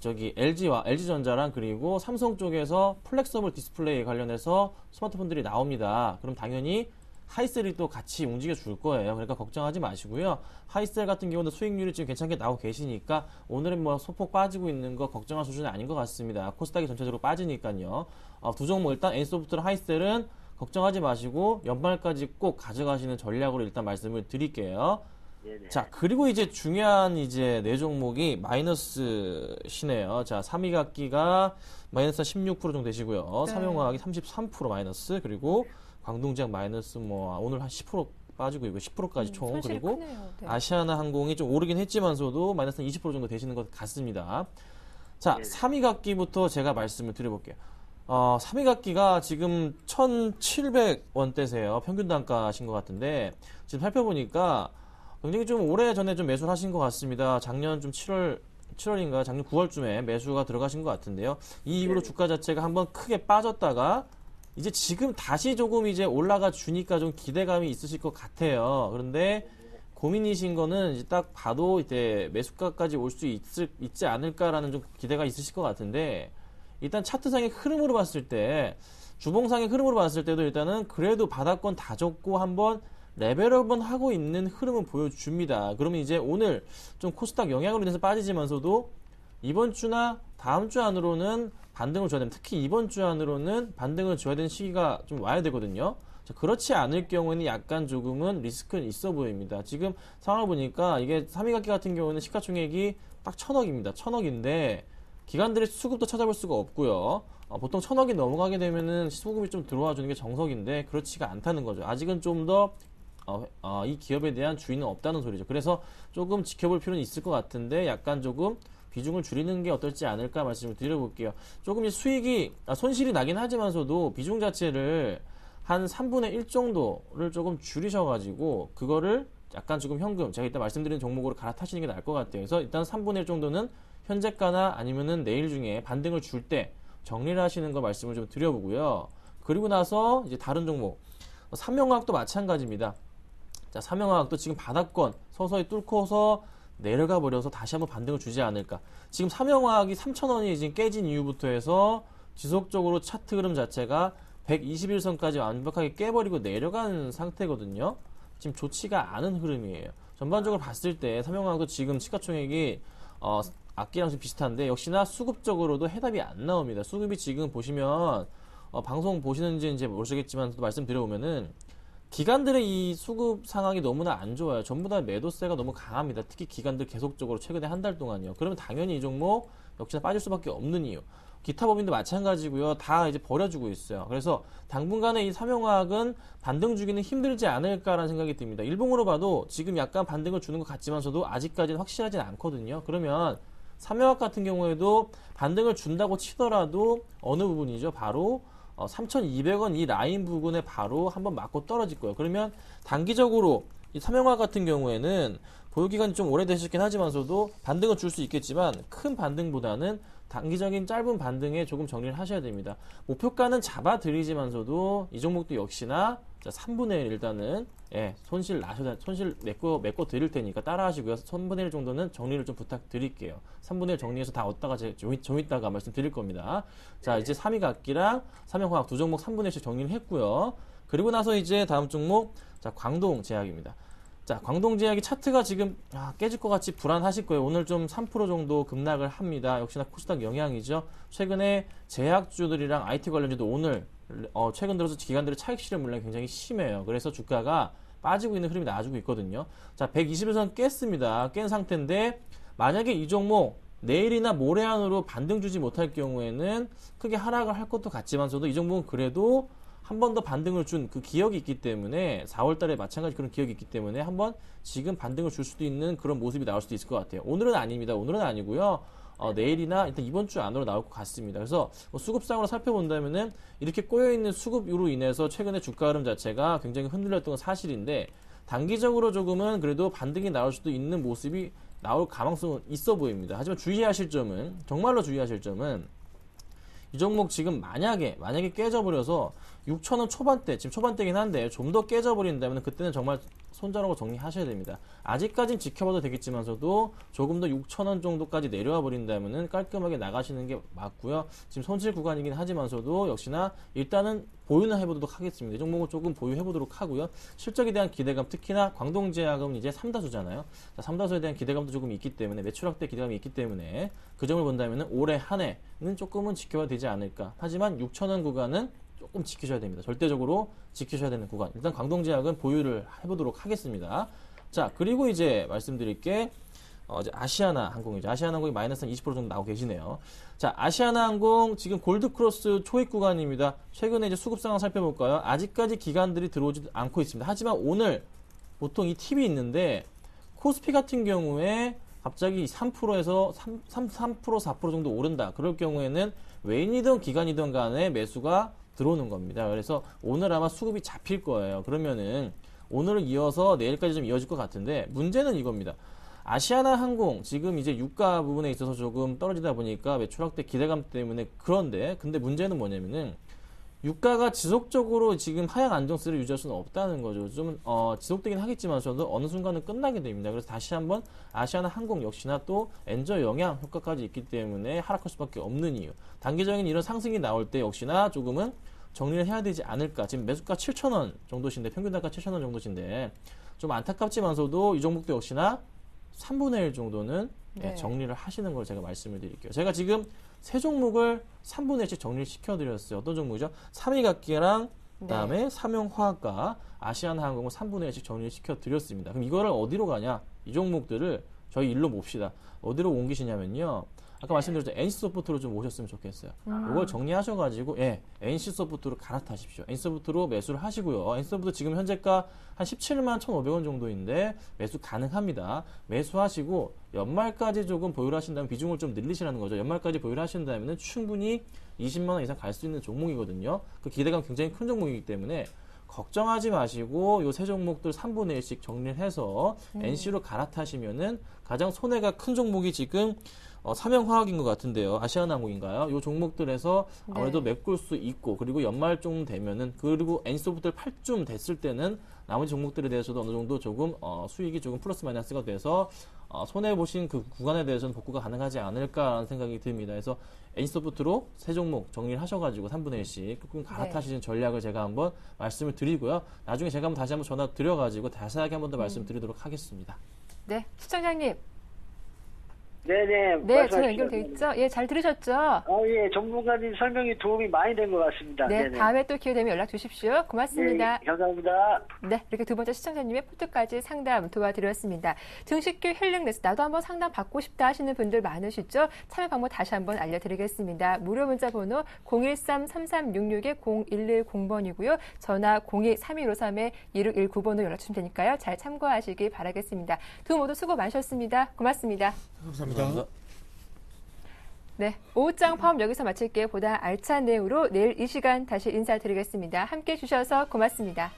LG전자랑 그리고 삼성 쪽에서 플렉서블 디스플레이 관련해서 스마트폰들이 나옵니다. 그럼 당연히 하이셀이 또 같이 움직여 줄 거예요. 그러니까 걱정하지 마시고요. 하이셀 같은 경우는 수익률이 지금 괜찮게 나오고 계시니까 오늘은 뭐 소폭 빠지고 있는 거 걱정할 수준은 아닌 것 같습니다. 코스닥이 전체적으로 빠지니까요. 두 종목 일단 N소프트랑 하이셀은 걱정하지 마시고 연말까지 꼭 가져가시는 전략으로 일단 말씀을 드릴게요. 네네. 자, 그리고 이제 중요한 이제 네 종목이 마이너스시네요. 자, 삼위각기가 마이너스 16% 정도 되시고요. 네. 삼용화학이 33% 마이너스, 그리고 광동제약 마이너스 뭐 오늘 한 10% 빠지고 있고 10%까지 총. 손실이 그리고 크네요. 네. 아시아나 항공이 좀 오르긴 했지만서도 마이너스 20% 정도 되시는 것 같습니다. 자, 네네. 삼위각기부터 제가 말씀을 드려볼게요. 삼위각기가 지금 1,700원대세요. 평균 단가신 것 같은데 지금 살펴보니까 굉장히 좀 오래전에 좀 매수를 하신 것 같습니다. 작년 좀 7월인가 작년 9월쯤에 매수가 들어가신 것 같은데요. 이 이후로 주가 자체가 한번 크게 빠졌다가 이제 지금 다시 조금 이제 올라가 주니까 좀 기대감이 있으실 것 같아요. 그런데 고민이신 거는 이제 딱 봐도 이제 매수가까지 올 수 있지 않을까라는 좀 기대가 있으실 것 같은데 일단 차트상의 흐름으로 봤을 때 주봉상의 흐름으로 봤을 때도 일단은 그래도 바닥권 다 줬고 한번 레벨업은 하고 있는 흐름은 보여줍니다. 그러면 이제 오늘 좀 코스닥 영향으로 인해서 빠지지만서도 이번 주나 다음 주 안으로는 반등을 줘야 됩니다. 특히 이번 주 안으로는 반등을 줘야 되는 시기가 좀 와야 되거든요. 자, 그렇지 않을 경우에는 약간 조금은 리스크는 있어 보입니다. 지금 상황을 보니까 이게 3위각기 같은 경우는 시가총액이 딱 1,000억입니다. 1,000억인데 기관들의 수급도 찾아볼 수가 없고요. 보통 1,000억이 넘어가게 되면은 수급이 좀 들어와 주는 게 정석인데 그렇지가 않다는 거죠. 아직은 좀 더 이 기업에 대한 주인은 없다는 소리죠. 그래서 조금 지켜볼 필요는 있을 것 같은데 약간 조금 비중을 줄이는 게 어떨지 않을까 말씀을 드려볼게요. 조금 손실이 나긴 하지만서도 비중 자체를 한 3분의 1 정도를 조금 줄이셔가지고 그거를 약간 조금 현금, 제가 이따 말씀드린 종목으로 갈아타시는 게 나을 것 같아요. 그래서 일단 3분의 1 정도는 현재가나 아니면은 내일 중에 반등을 줄 때 정리를 하시는 거 말씀을 좀 드려보고요. 그리고 나서 이제 다른 종목, 삼용화학도 마찬가지입니다. 자, 삼용화학도 지금 바닥권 서서히 뚫고서 내려가 버려서 다시 한번 반등을 주지 않을까. 지금 삼용화학이 3,000원이 지금 깨진 이후부터 해서 지속적으로 차트 흐름 자체가 121선까지 완벽하게 깨버리고 내려간 상태거든요. 지금 좋지가 않은 흐름이에요. 전반적으로 봤을 때 삼용화학도 지금 시가총액이 악기랑 좀 비슷한데 역시나 수급적으로도 해답이 안 나옵니다. 수급이 지금 보시면 방송 보시는지 이제 모르시겠지만 말씀드려보면은 기관들의 이 수급 상황이 너무나 안 좋아요. 전부 다 매도세가 너무 강합니다. 특히 기관들 계속적으로 최근에 한 달 동안요. 그러면 당연히 이 종목 역시나 빠질 수밖에 없는 이유. 기타 법인도 마찬가지고요. 다 이제 버려주고 있어요. 그래서 당분간에 이 삼용화학은 반등 주기는 힘들지 않을까라는 생각이 듭니다. 일봉으로 봐도 지금 약간 반등을 주는 것 같지만서도 아직까지는 확실하진 않거든요. 그러면 삼용화학 같은 경우에도 반등을 준다고 치더라도 어느 부분이죠? 바로 3,200원 이 라인 부근에 바로 한번 맞고 떨어질 거예요. 그러면 단기적으로 이 삼용화학 같은 경우에는 보유기간이 좀 오래되셨긴 하지만서도 반등을 줄 수 있겠지만 큰 반등보다는 단기적인 짧은 반등에 조금 정리를 하셔야 됩니다. 목표가는 잡아드리지만서도 이 종목도 역시나 3분의 1 일단은 손실 메꿔 드릴 테니까 따라하시고요. 3분의 1 정도는 정리를 좀 부탁드릴게요. 3분의 1 정리해서 다 얻다가 좀 이따가 말씀드릴 겁니다. 자, 이제 3위각기랑 삼용화학 두 종목 3분의 1씩 정리를 했고요. 그리고 나서 이제 다음 종목, 자, 광동제약입니다. 자, 광동제약이 차트가 지금 깨질 것 같이 불안하실 거예요. 오늘 좀 3% 정도 급락을 합니다. 역시나 코스닥 영향이죠. 최근에 제약주들이랑 IT 관련주도 오늘 최근 들어서 기관들의 차익 실현 물량이 굉장히 심해요. 그래서 주가가 빠지고 있는 흐름이 나와주고 있거든요. 자, 121선 깼습니다. 깬 상태인데 만약에 이 종목 내일이나 모레 안으로 반등 주지 못할 경우에는 크게 하락을 할 것도 같지만서도 이 종목은 그래도 한 번 더 반등을 준 그 기억이 있기 때문에 4월 달에 마찬가지 그런 기억이 있기 때문에 한번 지금 반등을 줄 수도 있는 그런 모습이 나올 수도 있을 것 같아요. 오늘은 아닙니다. 오늘은 아니고요. 내일이나 일단 이번 주 안으로 나올 것 같습니다. 그래서 수급상으로 살펴본다면은 이렇게 꼬여있는 수급으로 인해서 최근에 주가 흐름 자체가 굉장히 흔들렸던 건 사실인데 단기적으로 조금은 그래도 반등이 나올 수도 있는 모습이 나올 가능성은 있어 보입니다. 하지만 주의하실 점은 정말로 주의하실 점은 이 종목 지금 만약에 깨져버려서 6,000원 초반대, 지금 초반대긴 한데 좀 더 깨져버린다면 그때는 정말 손절하고 정리하셔야 됩니다. 아직까진 지켜봐도 되겠지만서도 조금 더 6,000원 정도까지 내려와 버린다면은 깔끔하게 나가시는 게 맞고요. 지금 손실 구간이긴 하지만서도 역시나 일단은 보유는 해보도록 하겠습니다. 이 종목은 조금 보유해보도록 하고요. 실적에 대한 기대감, 특히나 광동제약은 이제 3다수잖아요. 3다수에 대한 기대감도 조금 있기 때문에, 매출 확대 기대감이 있기 때문에 그 점을 본다면은 올해 한 해는 조금은 지켜야 되지 않을까. 하지만 6,000원 구간은 조금 지키셔야 됩니다. 절대적으로 지키셔야 되는 구간. 일단 광동제약은 보유를 해보도록 하겠습니다. 자, 그리고 이제 말씀드릴 게 이제 아시아나항공이죠. 아시아나항공이 마이너스 한 20% 정도 나오고 계시네요. 자, 아시아나항공 지금 골드크로스 초입 구간입니다. 최근에 이제 수급 상황 살펴볼까요? 아직까지 기관들이 들어오지 않고 있습니다. 하지만 오늘 보통 이 팁이 있는데 코스피 같은 경우에 갑자기 3%에서 3%, 4% 정도 오른다. 그럴 경우에는 외인이든 기관이든 간에 매수가 들어오는 겁니다. 그래서 오늘 아마 수급이 잡힐 거예요. 그러면은 오늘을 이어서 내일까지 좀 이어질 것 같은데 문제는 이겁니다. 아시아나항공 지금 이제 유가 부분에 있어서 조금 떨어지다 보니까 매출 확대 기대감 때문에 그런데 근데 문제는 뭐냐면은 유가가 지속적으로 지금 하향 안정세를 유지할 수는 없다는 거죠. 좀 지속되긴 하겠지만 저도 어느 순간은 끝나게 됩니다. 그래서 다시 한번 아시아나항공 역시나 또 엔저 영향 효과까지 있기 때문에 하락할 수밖에 없는 이유. 단기적인 이런 상승이 나올 때 역시나 조금은 정리를 해야 되지 않을까. 지금 매수가 7,000원 정도신데 평균 단가 7,000원 정도신데 좀 안타깝지만서도 이 종목도 역시나 3분의 1 정도는 정리를 하시는 걸 제가 말씀을 드릴게요. 제가 지금 세 종목을 3분의 1씩 정리를 시켜드렸어요. 어떤 종목이죠? 삼위각기랑 그다음에 삼용화학과 아시아나항공을 3분의 1씩 정리를 시켜드렸습니다. 그럼 이거를 어디로 가냐? 이 종목들을 저희 일로 봅시다. 어디로 옮기시냐면요. 아까 말씀드렸죠. NC소프트로 좀 오셨으면 좋겠어요. 이걸 정리하셔가지고, NC소프트로 갈아타십시오. NC소프트로 매수를 하시고요. NC소프트 지금 현재가 한 17만 1,500원 정도인데 매수 가능합니다. 매수하시고 연말까지 조금 보유를 하신다면 비중을 좀 늘리시라는 거죠. 연말까지 보유를 하신다면 충분히 20만 원 이상 갈 수 있는 종목이거든요. 그 기대감 굉장히 큰 종목이기 때문에 걱정하지 마시고 요 세 종목들 3분의 1씩 정리를 해서 NC로 갈아타시면은 가장 손해가 큰 종목이 지금 삼형화학인 것 같은데요. 아시아나항공인가요? 요 종목들에서 아무래도 메꿀 수 있고 그리고 연말쯤 되면은 그리고 NC소프트를 8쯤 됐을 때는 나머지 종목들에 대해서도 어느 정도 조금 수익이 조금 플러스 마이너스가 돼서 손해보신 그 구간에 대해서는 복구가 가능하지 않을까라는 생각이 듭니다. 그래서 NC소프트로 세 종목 정리를 하셔가지고 3분의 1씩 조금 갈아타시는 전략을 제가 한번 말씀을 드리고요. 나중에 제가 다시 한번 전화 드려가지고 자세하게 한번 더 말씀드리도록 하겠습니다. 네, 시청자님. 네네. 네, 전화 연결돼 있죠? 예, 잘 들으셨죠? 예, 전문가님 설명이 도움이 많이 된 것 같습니다. 네, 네네. 다음에 또 기회 되면 연락 주십시오. 고맙습니다. 네, 감사합니다. 네, 이렇게 두 번째 시청자님의 포트까지 상담 도와드렸습니다. 증식교 힐링레스 나도 한번 상담 받고 싶다 하시는 분들 많으시죠? 참여 방법 다시 한번 알려드리겠습니다. 무료 문자 번호 013-3366-0110번이고요. 전화 02-3153-2619번으로 연락 주시면 되니까요. 잘 참고하시기 바라겠습니다. 두 분 모두 수고 많으셨습니다. 고맙습니다. 감사합니다. 네, 오후장 파업 여기서 마칠게요. 보다 알찬 내용으로 내일 이 시간 다시 인사드리겠습니다. 함께해 주셔서 고맙습니다.